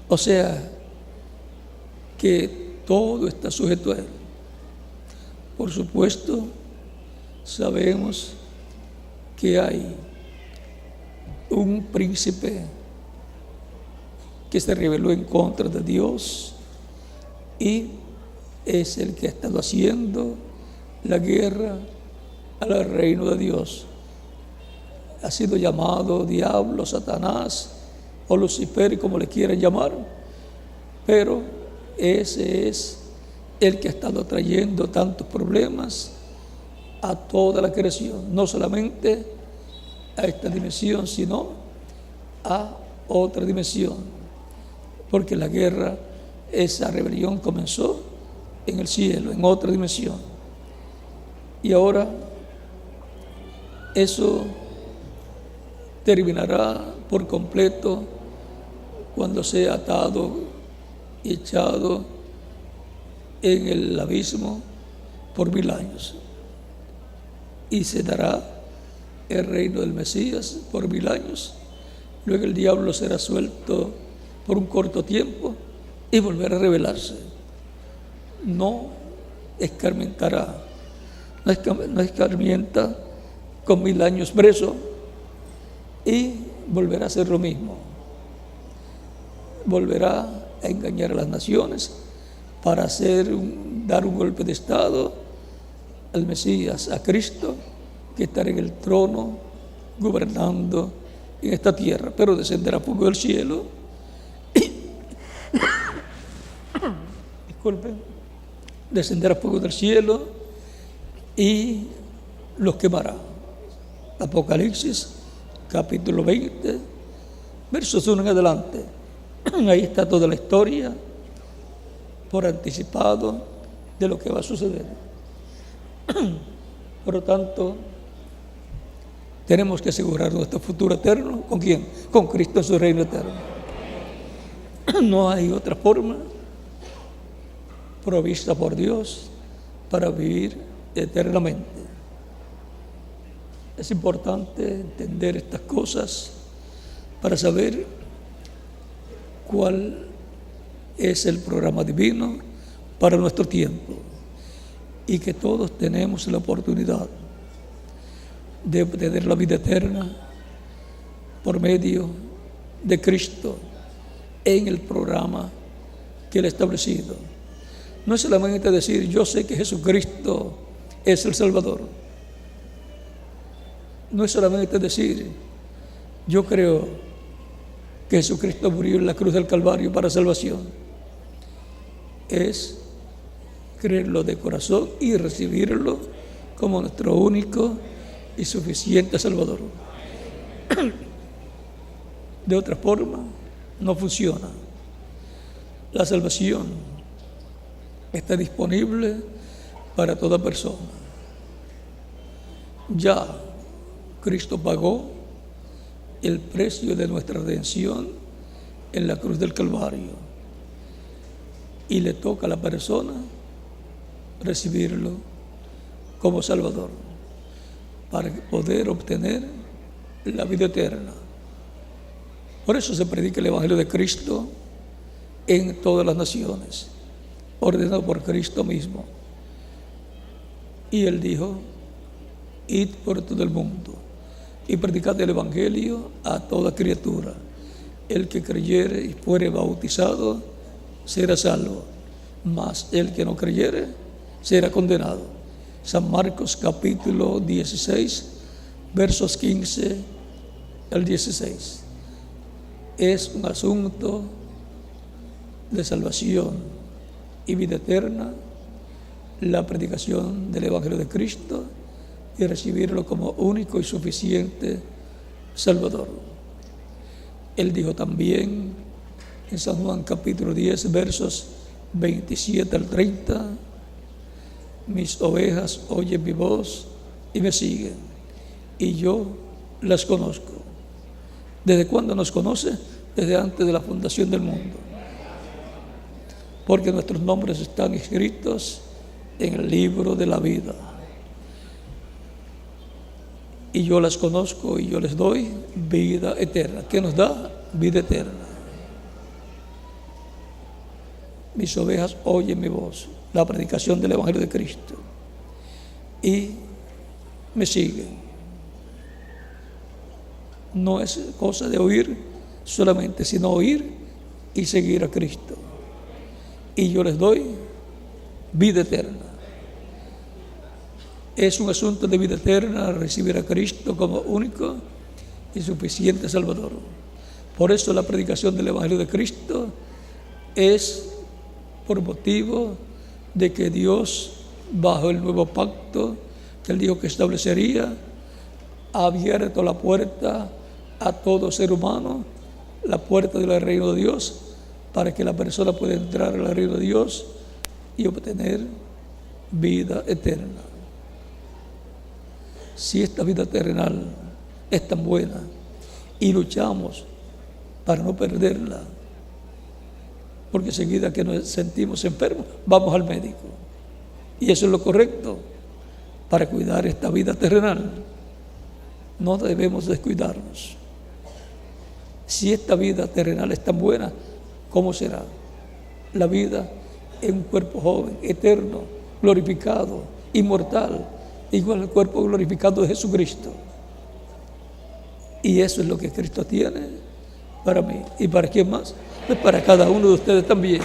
O sea, que todo está sujeto a Él. Por supuesto, sabemos que hay un príncipe que se rebeló en contra de Dios y es el que ha estado haciendo la guerra al reino de Dios. Ha sido llamado diablo, Satanás o Lucifer, como le quieran llamar, pero ese es el que ha estado trayendo tantos problemas a toda la creación, no solamente a esta dimensión, sino a otra dimensión, porque la guerra, esa rebelión comenzó en el cielo, en otra dimensión, y ahora eso terminará por completo cuando sea atado y echado en el abismo por 1000 años. Y se dará el reino del Mesías por 1000 años. Luego el diablo será suelto por un corto tiempo y volverá a rebelarse. No escarmentará, no escarmienta con 1000 años preso y volverá a hacer lo mismo. Volverá a engañar a las naciones para dar un golpe de estado al Mesías, a Cristo, que estará en el trono gobernando en esta tierra, pero descenderá fuego del cielo. Disculpen, descenderá fuego del cielo y los quemará. Apocalipsis, capítulo 20, versos 1 en adelante. Ahí está toda la historia por anticipado de lo que va a suceder. Por lo tanto, tenemos que asegurar nuestro futuro eterno. ¿Con quién? Con Cristo en su reino eterno. No hay otra forma provista por Dios para vivir eternamente. Es importante entender estas cosas para saber cuál es el programa divino para nuestro tiempo y que todos tenemos la oportunidad de obtener la vida eterna por medio de Cristo en el programa que Él ha establecido. No es solamente decir, yo sé que Jesucristo es el Salvador. No es solamente decir, yo creo que Jesucristo murió en la cruz del Calvario para salvación. Es creerlo de corazón y recibirlo como nuestro único y suficiente Salvador. De otra forma, no funciona. La salvación está disponible para toda persona. Ya Cristo pagó el precio de nuestra redención en la cruz del Calvario y le toca a la persona recibirlo como Salvador para poder obtener la vida eterna. Por eso se predica el Evangelio de Cristo en todas las naciones, ordenado por Cristo mismo. Y Él dijo, id por todo el mundo y predicad el Evangelio a toda criatura. El que creyere y fuere bautizado será salvo, mas el que no creyere será condenado. San Marcos capítulo 16, versos 15 al 16. Es un asunto de salvación y vida eterna, la predicación del Evangelio de Cristo y recibirlo como único y suficiente Salvador. Él dijo también en San Juan capítulo 10, versos 27 al 30, mis ovejas oyen mi voz y me siguen, y yo las conozco. ¿Desde cuándo nos conoce? Desde antes de la fundación del mundo. Porque nuestros nombres están escritos en el libro de la vida. Y yo las conozco y yo les doy vida eterna. ¿Qué nos da? Vida eterna. Mis ovejas oyen mi voz, la predicación del Evangelio de Cristo, y me siguen. No es cosa de oír solamente, sino oír y seguir a Cristo. Y yo les doy vida eterna. Es un asunto de vida eterna recibir a Cristo como único y suficiente Salvador. Por eso la predicación del Evangelio de Cristo es por motivo de que Dios, bajo el nuevo pacto que Él dijo que establecería, ha abierto la puerta a todo ser humano, la puerta del reino de Dios, para que la persona pueda entrar al reino de Dios y obtener vida eterna. Si esta vida terrenal es tan buena y luchamos para no perderla, porque enseguida que nos sentimos enfermos, vamos al médico. Y eso es lo correcto para cuidar esta vida terrenal. No debemos descuidarnos. Si esta vida terrenal es tan buena, ¿cómo será la vida en un cuerpo joven, eterno, glorificado, inmortal, igual al cuerpo glorificado de Jesucristo? Y eso es lo que Cristo tiene para mí. ¿Y para quién más? Pues para cada uno de ustedes también.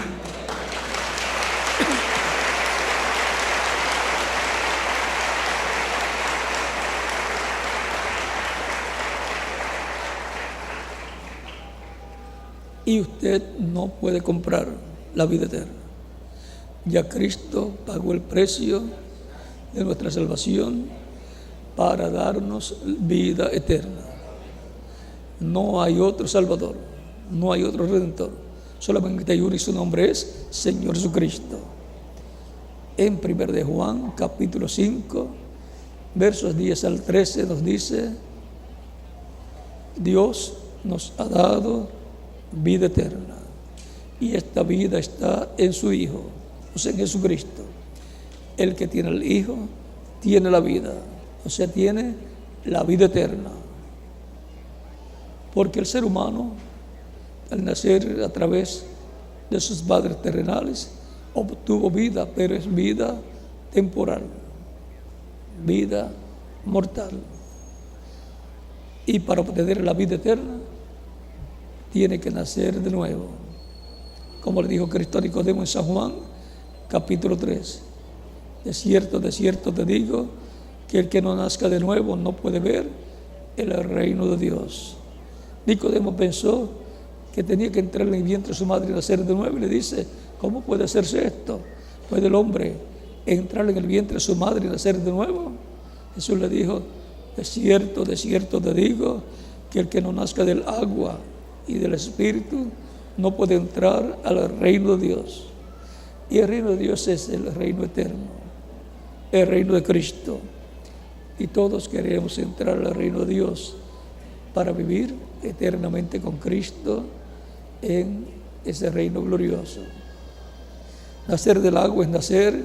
Y usted no puede comprar la vida eterna. Ya Cristo pagó el precio de nuestra salvación para darnos vida eterna. No hay otro Salvador, no hay otro Redentor. Solamente hay uno y su nombre es Señor Jesucristo. En 1 de Juan, capítulo 5, versos 10 al 13 nos dice: Dios nos ha dado vida eterna, y esta vida está en su Hijo, o sea, en Jesucristo. El que tiene al Hijo tiene la vida, o sea, tiene la vida eterna. Porque el ser humano, al nacer a través de sus padres terrenales, obtuvo vida, pero es vida temporal, vida mortal. Y para obtener la vida eterna, tiene que nacer de nuevo. Como le dijo Cristo a Nicodemo en San Juan, capítulo 3. De cierto te digo, que el que no nazca de nuevo no puede ver el reino de Dios. Nicodemo pensó que tenía que entrar en el vientre de su madre y nacer de nuevo, y le dice: ¿cómo puede hacerse esto? ¿Puede el hombre entrar en el vientre de su madre y nacer de nuevo? Jesús le dijo: de cierto te digo, que el que no nazca del agua y del Espíritu no puede entrar al reino de Dios. Y el reino de Dios es el reino eterno, el reino de Cristo. Y todos queremos entrar al reino de Dios para vivir eternamente con Cristo en ese reino glorioso. Nacer del agua es nacer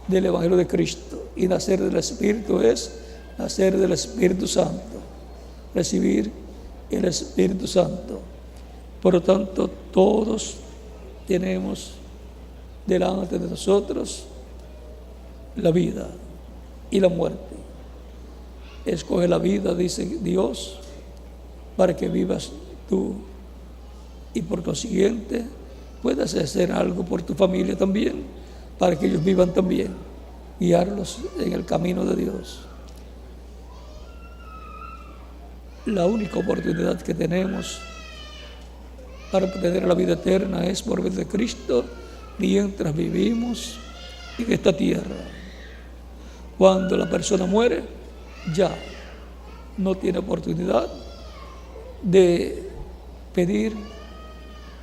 del Evangelio de Cristo, y nacer del Espíritu es nacer del Espíritu Santo, recibir el Espíritu Santo. Por lo tanto, todos tenemos delante de nosotros la vida y la muerte. Escoge la vida, dice Dios, para que vivas tú, y por consiguiente puedas hacer algo por tu familia también, para que ellos vivan también, guiarlos en el camino de Dios. La única oportunidad que tenemos para obtener la vida eterna es por medio de Cristo mientras vivimos en esta tierra. Cuando la persona muere, ya no tiene oportunidad de pedir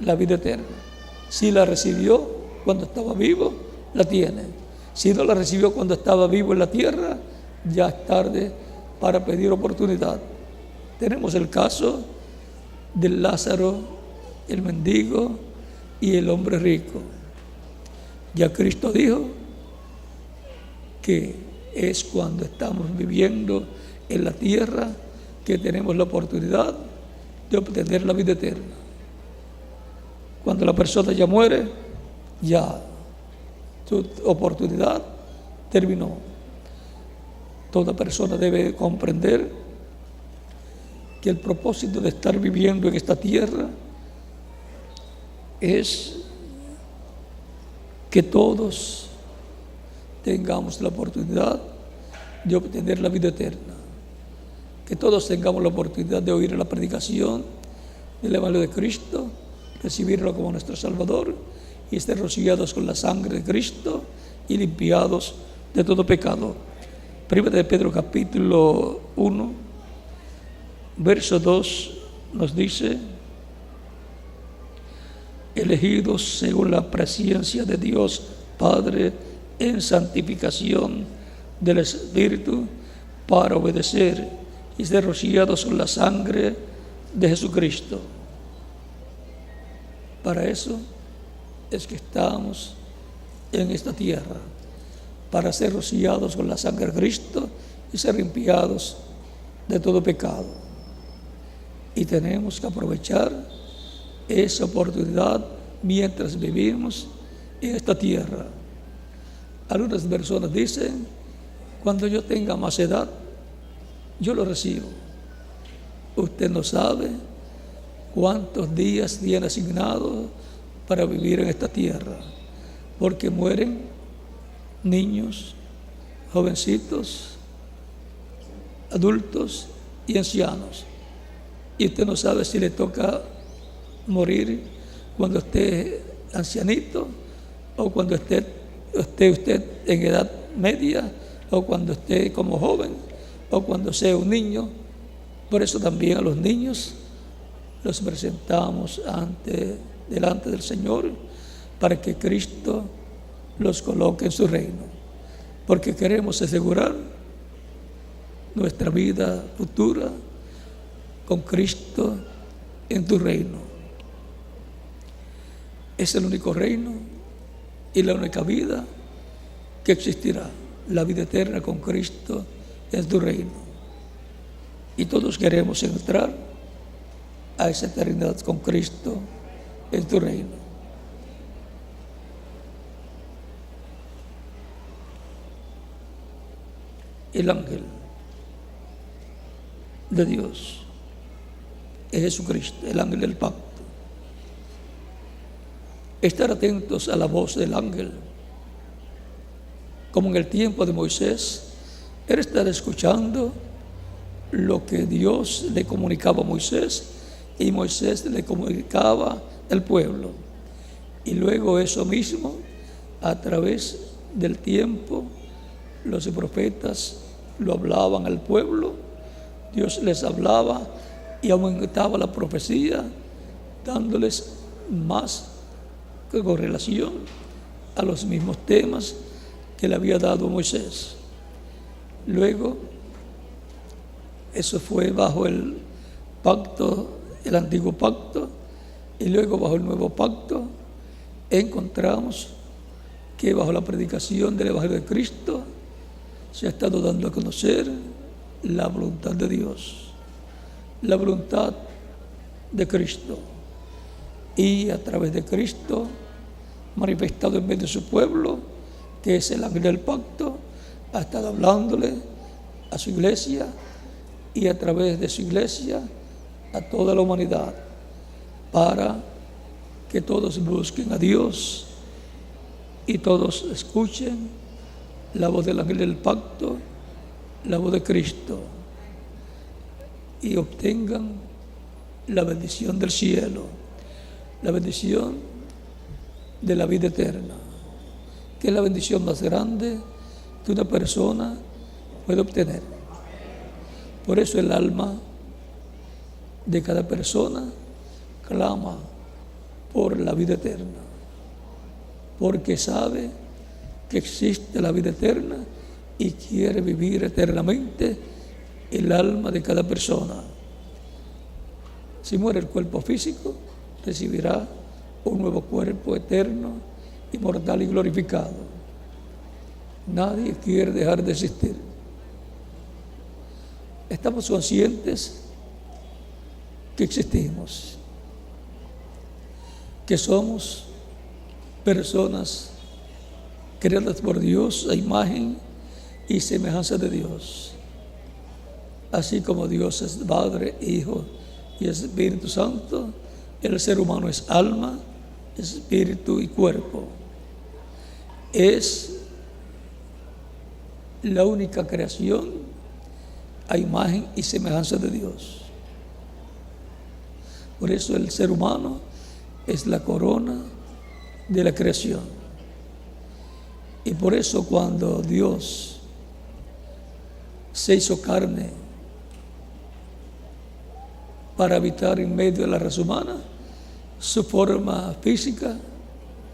la vida eterna. Si la recibió cuando estaba vivo, la tiene. Si no la recibió cuando estaba vivo en la tierra, ya es tarde para pedir oportunidad. Tenemos el caso de Lázaro, el mendigo y el hombre rico. Ya Cristo dijo que es cuando estamos viviendo en la tierra que tenemos la oportunidad de obtener la vida eterna. Cuando la persona ya muere, ya su oportunidad terminó. Toda persona debe comprender que el propósito de estar viviendo en esta tierra es que todos tengamos la oportunidad de obtener la vida eterna, que todos tengamos la oportunidad de oír la predicación del Evangelio de Cristo, recibirlo como nuestro Salvador y estar rociados con la sangre de Cristo y limpiados de todo pecado. Primera de Pedro capítulo 1, verso 2 nos dice: elegidos según la presencia de Dios Padre en santificación del Espíritu para obedecer y ser rociados con la sangre de Jesucristo. Para eso es que estamos en esta tierra para ser rociados con la sangre de Cristo y ser limpiados de todo pecado. Y tenemos que aprovechar esa oportunidad mientras vivimos en esta tierra. Algunas personas dicen: cuando yo tenga más edad, yo lo recibo. Usted no sabe cuántos días tiene asignados para vivir en esta tierra, porque mueren niños, jovencitos, adultos y ancianos. Y usted no sabe si le toca morir cuando esté ancianito, o cuando esté usted en edad media, o cuando esté como joven, o cuando sea un niño. Por eso también a los niños los presentamos delante del Señor, para que Cristo los coloque en su reino, porque queremos asegurar nuestra vida futura con Cristo en tu reino. Es el único reino y la única vida que existirá, la vida eterna con Cristo en tu reino. Y todos queremos entrar a esa eternidad con Cristo en tu reino. El ángel de Dios es Jesucristo, el ángel del pacto. Estar atentos a la voz del ángel, como en el tiempo de Moisés, era estar escuchando lo que Dios le comunicaba a Moisés, y Moisés le comunicaba al pueblo. Y luego eso mismo, a través del tiempo, los profetas lo hablaban al pueblo. Dios les hablaba y aumentaba la profecía, dándoles más correlación a los mismos temas que le había dado Moisés. Luego, eso fue bajo el pacto, el antiguo pacto, y luego bajo el nuevo pacto encontramos que bajo la predicación del Evangelio de Cristo se ha estado dando a conocer la voluntad de Dios, la voluntad de Cristo, y a través de Cristo manifestado en medio de su pueblo, que es el ángel del pacto, ha estado hablándole a su iglesia, y a través de su iglesia a toda la humanidad, para que todos busquen a Dios y todos escuchen la voz del ángel del pacto, la voz de Cristo, y obtengan la bendición del cielo, la bendición de la vida eterna, que es la bendición más grande que una persona puede obtener. Por eso el alma de cada persona clama por la vida eterna, porque sabe que existe la vida eterna y quiere vivir eternamente. El alma de cada persona, si muere el cuerpo físico, recibirá un nuevo cuerpo eterno, inmortal y glorificado. Nadie quiere dejar de existir. Estamos conscientes que existimos, que somos personas creadas por Dios a imagen y semejanza de Dios. Así como Dios es Padre, Hijo y Espíritu Santo, el ser humano es alma, espíritu y cuerpo. Es la única creación a imagen y semejanza de Dios. Por eso el ser humano es la corona de la creación. Y por eso cuando Dios se hizo carne para habitar en medio de la raza humana, su forma física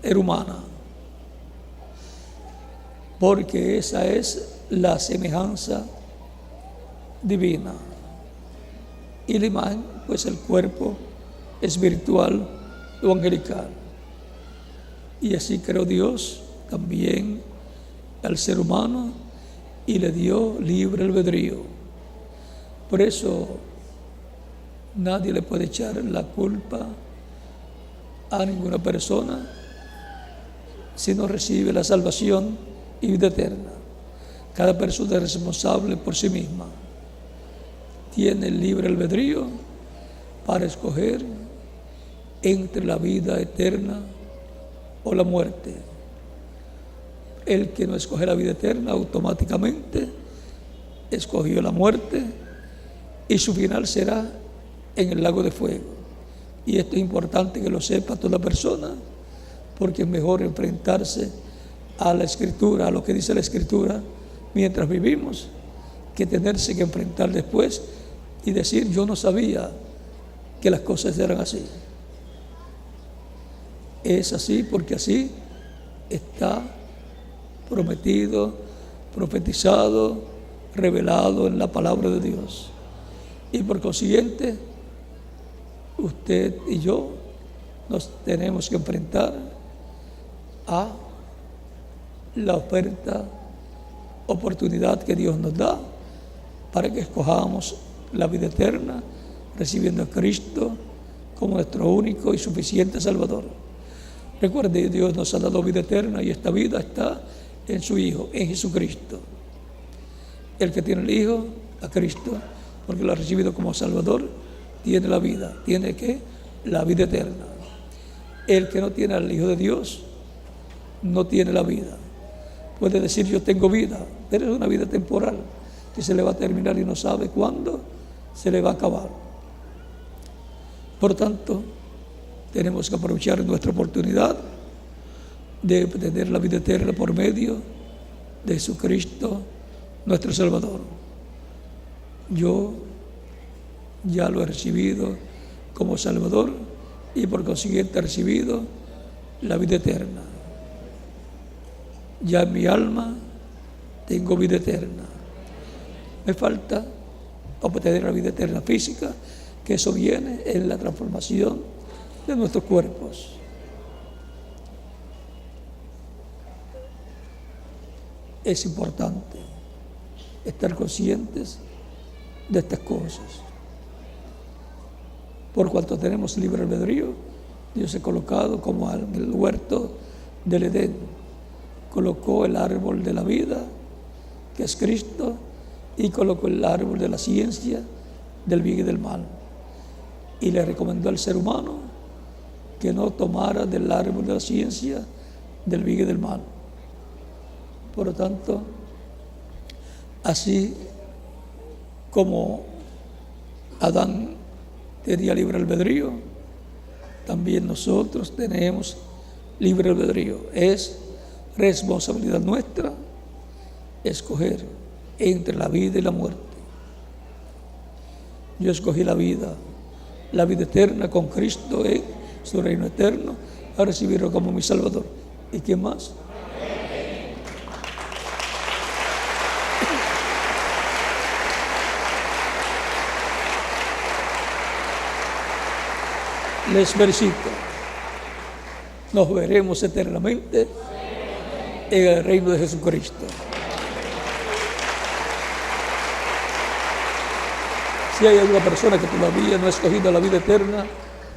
era humana, porque esa es la semejanza divina, y la imagen, pues el cuerpo espiritual o angelical. Y así creó Dios también al ser humano y le dio libre albedrío. Por eso nadie le puede echar la culpa a ninguna persona si no recibe la salvación y vida eterna. Cada persona es responsable por sí misma. Tiene el libre albedrío para escoger entre la vida eterna o la muerte. El que no escoge la vida eterna automáticamente escogió la muerte y su final será en el lago de fuego. Y esto es importante que lo sepa toda persona, porque es mejor enfrentarse a la Escritura, a lo que dice la Escritura mientras vivimos, que tenerse que enfrentar después y decir: yo no sabía que las cosas eran así. Es así porque así está prometido, profetizado, revelado en la palabra de Dios. Y por consiguiente, usted y yo nos tenemos que enfrentar a la oportunidad que Dios nos da para que escojamos la vida eterna, recibiendo a Cristo como nuestro único y suficiente Salvador. Recuerde, Dios nos ha dado vida eterna y esta vida está en su Hijo, en Jesucristo. El que tiene el Hijo, a Cristo, porque lo ha recibido como Salvador, tiene la vida. ¿Tiene qué? La vida eterna. El que no tiene al Hijo de Dios no tiene la vida. Puede decir: yo tengo vida, pero es una vida temporal que se le va a terminar y no sabe cuándo se le va a acabar. Por tanto, tenemos que aprovechar nuestra oportunidad de obtener la vida eterna por medio de Jesucristo, nuestro Salvador. Yo ya lo he recibido como Salvador y por consiguiente he recibido la vida eterna. Ya en mi alma tengo vida eterna. Me falta obtener la vida eterna física, que eso viene en la transformación de nuestros cuerpos. Es importante estar conscientes de estas cosas. Por cuanto tenemos libre albedrío, Dios se ha colocado como en el huerto del Edén. Colocó el árbol de la vida, que es Cristo, y colocó el árbol de la ciencia, del bien y del mal. Y le recomendó al ser humano que no tomara del árbol de la ciencia, del bien y del mal. Por lo tanto, así como Adán tenía libre albedrío, también nosotros tenemos libre albedrío. Es responsabilidad nuestra escoger entre la vida y la muerte. Yo escogí la vida eterna con Cristo en su reino eterno, a recibirlo como mi Salvador. ¿Y quién más? Les felicito. Nos veremos eternamente en el reino de Jesucristo. Si hay alguna persona que todavía no ha escogido la vida eterna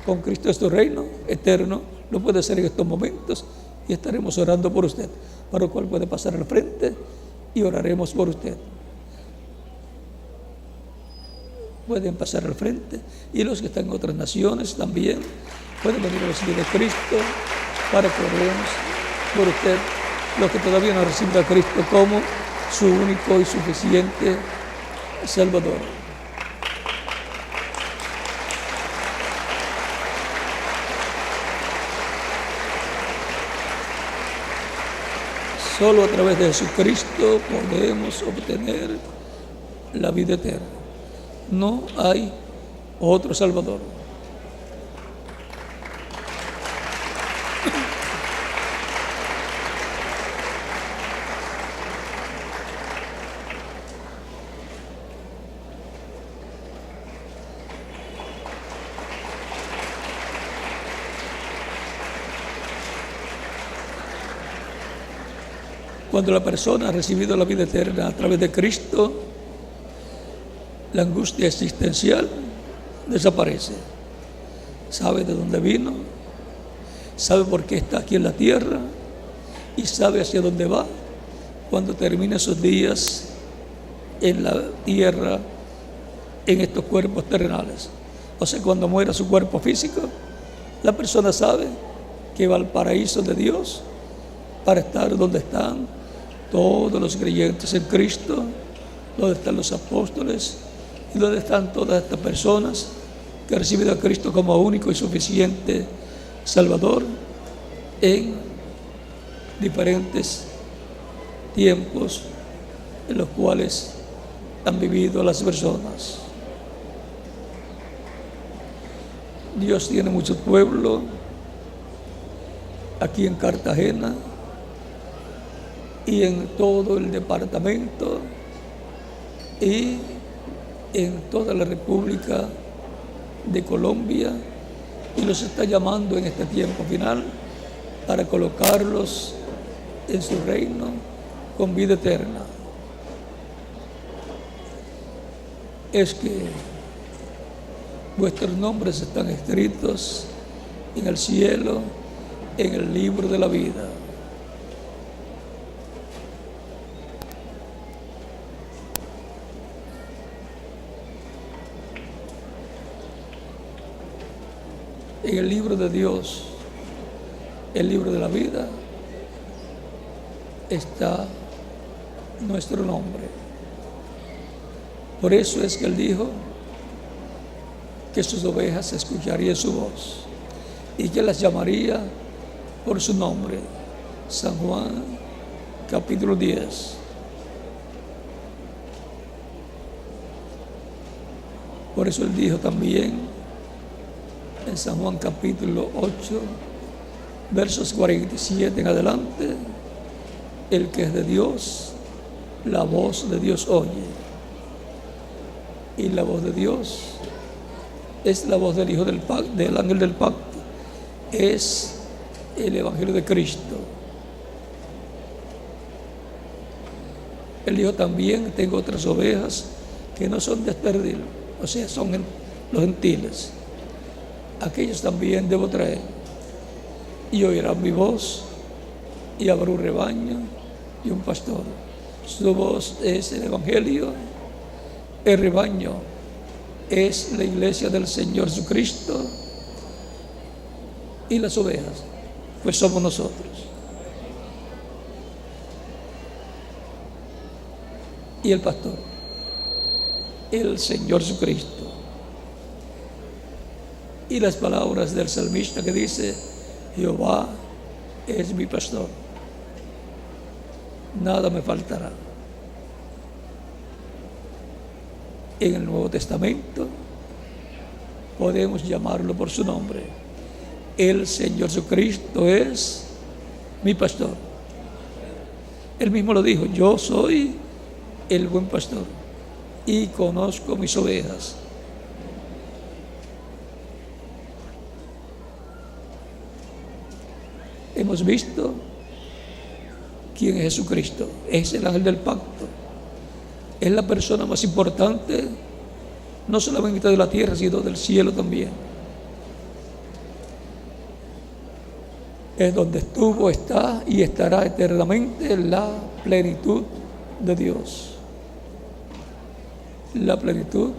con Cristo en su reino eterno, lo puede hacer en estos momentos y estaremos orando por usted, para lo cual puede pasar al frente y oraremos por usted. Pueden pasar al frente, y los que están en otras naciones también pueden venir a recibir a Cristo para que oremos por usted, los que todavía no reciben a Cristo como su único y suficiente Salvador. Solo a través de Jesucristo podemos obtener la vida eterna. No hay otro Salvador. Cuando la persona ha recibido la vida eterna a través de Cristo, la angustia existencial desaparece. Sabe de dónde vino, sabe por qué está aquí en la tierra y sabe hacia dónde va cuando termine sus días en la tierra, en estos cuerpos terrenales. O sea, cuando muera su cuerpo físico, la persona sabe que va al paraíso de Dios para estar donde están todos los creyentes en Cristo, donde están los apóstoles y donde están todas estas personas que han recibido a Cristo como único y suficiente Salvador en diferentes tiempos en los cuales han vivido las personas. Dios tiene mucho pueblo aquí en Cartagena y en todo el departamento y en toda la República de Colombia, y los está llamando en este tiempo final para colocarlos en su reino con vida eterna. Es que vuestros nombres están escritos en el cielo, en el libro de la vida. En el libro de Dios, el libro de la vida, está nuestro nombre. Por eso es que Él dijo que sus ovejas escucharían su voz y que las llamaría por su nombre. San Juan, capítulo 10. Por eso Él dijo también en San Juan capítulo 8, versos 47 en adelante: el que es de Dios, la voz de Dios oye. Y la voz de Dios es la voz del Hijo del ángel del pacto, es el Evangelio de Cristo. Él dijo también: tengo otras ovejas que no son de este redil, o sea, son los gentiles. Aquellos también debo traer, y oirán mi voz, y habrá un rebaño y un pastor. Su voz es el Evangelio, el rebaño es la iglesia del Señor Jesucristo, y las ovejas pues somos nosotros. Y el pastor, el Señor Jesucristo. Y las palabras del salmista que dice: Jehová es mi pastor, nada me faltará. En el Nuevo Testamento podemos llamarlo por su nombre. El Señor Jesucristo es mi pastor. Él mismo lo dijo: yo soy el buen pastor y conozco mis ovejas. Hemos visto quién es Jesucristo. Es el ángel del pacto. Es la persona más importante, no solamente de la tierra, sino del cielo también. Es donde estuvo, está y estará eternamente la plenitud de Dios, la plenitud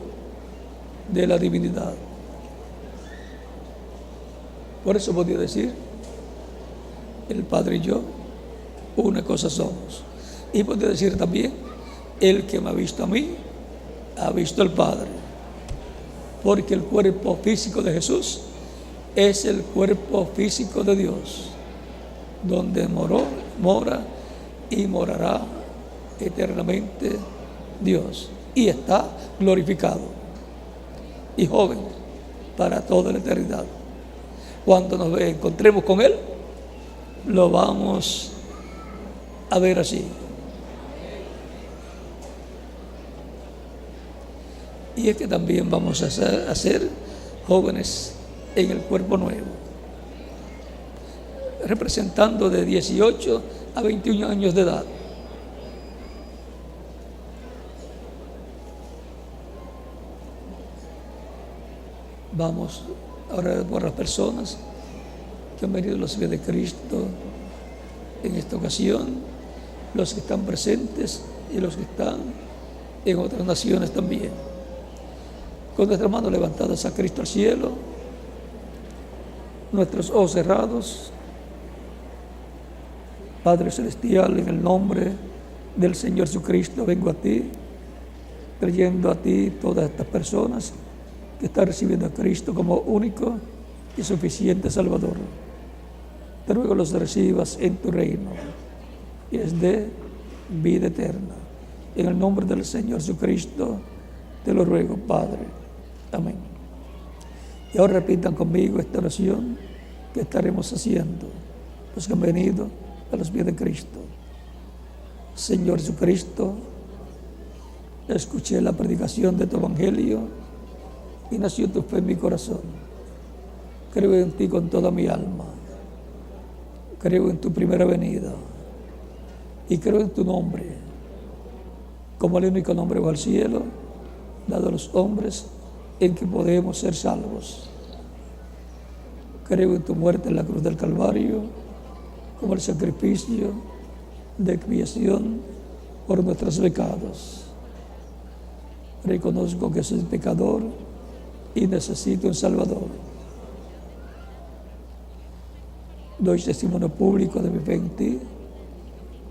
de la divinidad. Por eso podía decir: el Padre y yo, una cosa somos. Y podría decir también: el que me ha visto a mí, ha visto al Padre. Porque el cuerpo físico de Jesús es el cuerpo físico de Dios, donde mora y morará eternamente Dios. Y está glorificado y joven para toda la eternidad. Cuando nos encontremos con Él, lo vamos a ver así. Y es que también vamos a ser jóvenes en el cuerpo nuevo, representando de 18 a 21 años de edad. Vamos a orar por las personas que han venido a los pies de Cristo en esta ocasión, los que están presentes y los que están en otras naciones también. Con nuestras manos levantadas a Cristo al cielo, nuestros ojos cerrados, Padre Celestial, en el nombre del Señor Jesucristo, vengo a ti, trayendo a ti todas estas personas que están recibiendo a Cristo como único y suficiente Salvador. Te ruego los recibas en tu reino y es de vida eterna. En el nombre del Señor Jesucristo te lo ruego, Padre. Amén. Y ahora repitan conmigo esta oración que estaremos haciendo los que han venido a los pies de Cristo. Señor Jesucristo, escuché la predicación de tu Evangelio y nació tu fe en mi corazón. Creo en ti con toda mi alma. Creo en tu primera venida y creo en tu nombre como el único nombre bajo el cielo dado a los hombres en que podemos ser salvos. Creo en tu muerte en la cruz del Calvario como el sacrificio de expiación por nuestros pecados. Reconozco que soy pecador y necesito un Salvador. Doy testimonio público de mi fe en ti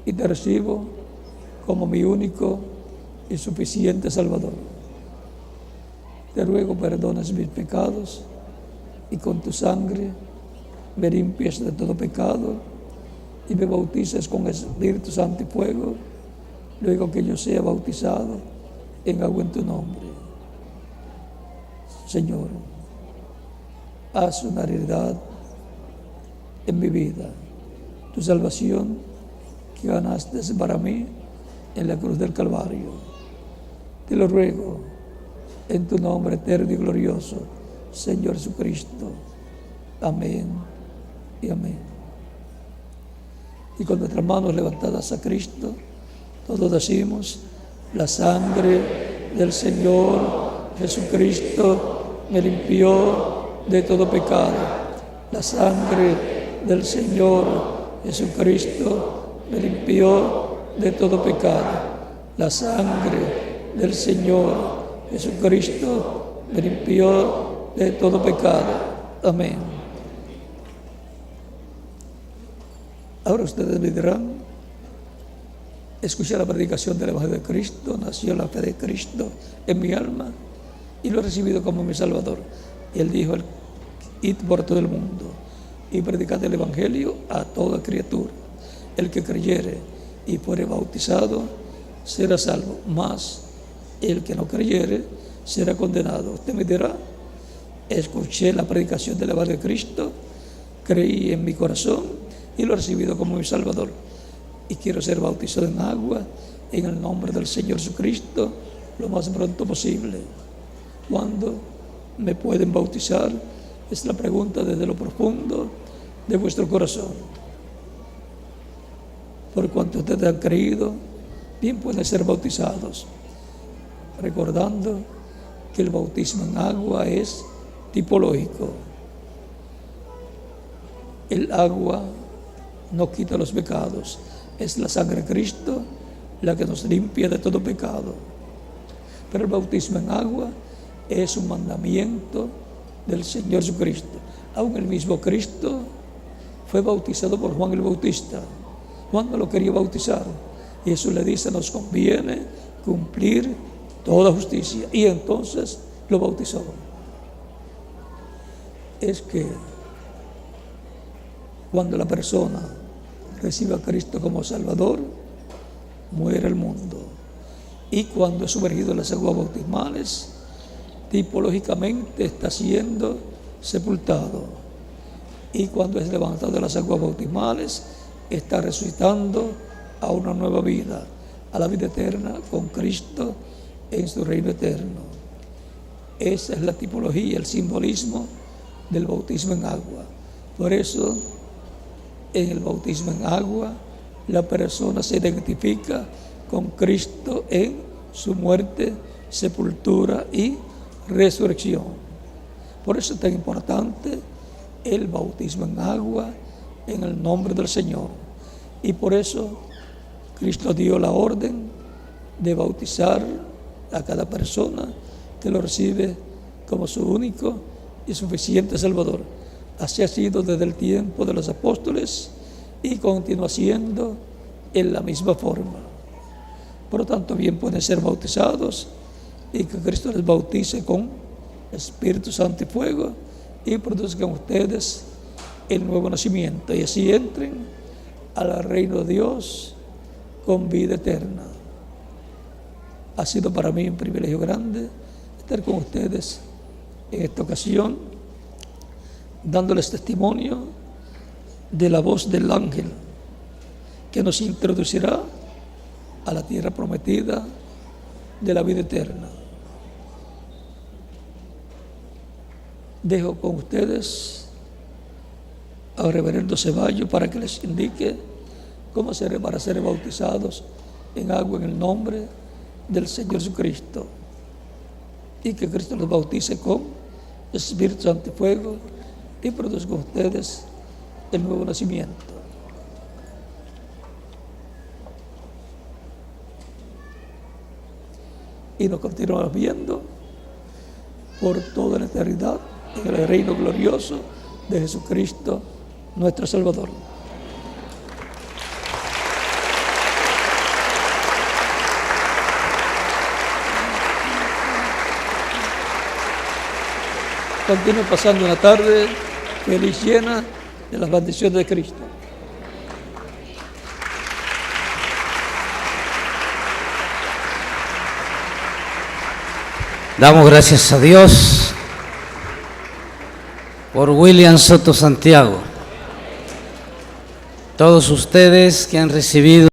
y te recibo como mi único y suficiente Salvador. Te ruego perdones mis pecados y con tu sangre me limpies de todo pecado y me bautices con el Espíritu Santo y fuego, luego que yo sea bautizado en agua en tu nombre. Señor, haz una realidad en mi vida, tu salvación que ganaste para mí en la cruz del Calvario. Te lo ruego en tu nombre eterno y glorioso, Señor Jesucristo. Amén y amén. Y con nuestras manos levantadas a Cristo, todos decimos: la sangre del Señor Jesucristo me limpió de todo pecado. La sangre del Señor Jesucristo me limpió de todo pecado. La sangre del Señor Jesucristo me limpió de todo pecado. Amén. Ahora ustedes me dirán: escuché la predicación del Evangelio de Cristo, nació la fe de Cristo en mi alma y lo he recibido como mi Salvador. Y Él dijo: id por todo el mundo y predicad el Evangelio a toda criatura. El que creyere y fuere bautizado será salvo, mas el que no creyere será condenado. Usted me dirá: escuché la predicación del Evangelio de Cristo, creí en mi corazón y lo he recibido como mi Salvador. Y quiero ser bautizado en agua en el nombre del Señor Jesucristo lo más pronto posible. ¿Cuándo me pueden bautizar? Es la pregunta desde lo profundo de vuestro corazón. Por cuanto ustedes han creído, bien pueden ser bautizados, recordando que el bautismo en agua es tipológico. El agua no quita los pecados, es la sangre de Cristo la que nos limpia de todo pecado. Pero el bautismo en agua es un mandamiento del Señor Jesucristo. Aún el mismo Cristo fue bautizado por Juan el Bautista. Juan no lo quería bautizar y Jesús le dice: nos conviene cumplir toda justicia, y entonces lo bautizó. Es que cuando la persona recibe a Cristo como Salvador, muere el mundo, y cuando es sumergido en las aguas bautismales, tipológicamente está siendo sepultado, y cuando es levantado de las aguas bautismales, está resucitando a una nueva vida, a la vida eterna con Cristo en su reino eterno. Esa es la tipología, el simbolismo del bautismo en agua. Por eso, en el bautismo en agua, la persona se identifica con Cristo en su muerte, sepultura y resurrección. Por eso es tan importante el bautismo en agua en el nombre del Señor. Y por eso Cristo dio la orden de bautizar a cada persona que lo recibe como su único y suficiente Salvador. Así ha sido desde el tiempo de los apóstoles y continúa siendo en la misma forma. Por lo tanto, bien pueden ser bautizados y que Cristo les bautice con Espíritu Santo y fuego y produzcan ustedes el nuevo nacimiento y así entren al reino de Dios con vida eterna. Ha sido para mí un privilegio grande estar con ustedes en esta ocasión, dándoles testimonio de la voz del ángel que nos introducirá a la tierra prometida de la vida eterna. Dejo con ustedes al reverendo Ceballos para que les indique cómo hacer para ser bautizados en agua en el nombre del Señor Jesucristo y que Cristo los bautice con Espíritu Santo y fuego y produzca ustedes el nuevo nacimiento. Y nos continuamos viendo por toda la eternidad en el reino glorioso de Jesucristo, nuestro Salvador. Continúe pasando una tarde feliz, llena de las bendiciones de Cristo. Damos gracias a Dios por William Soto Santiago. Todos ustedes que han recibido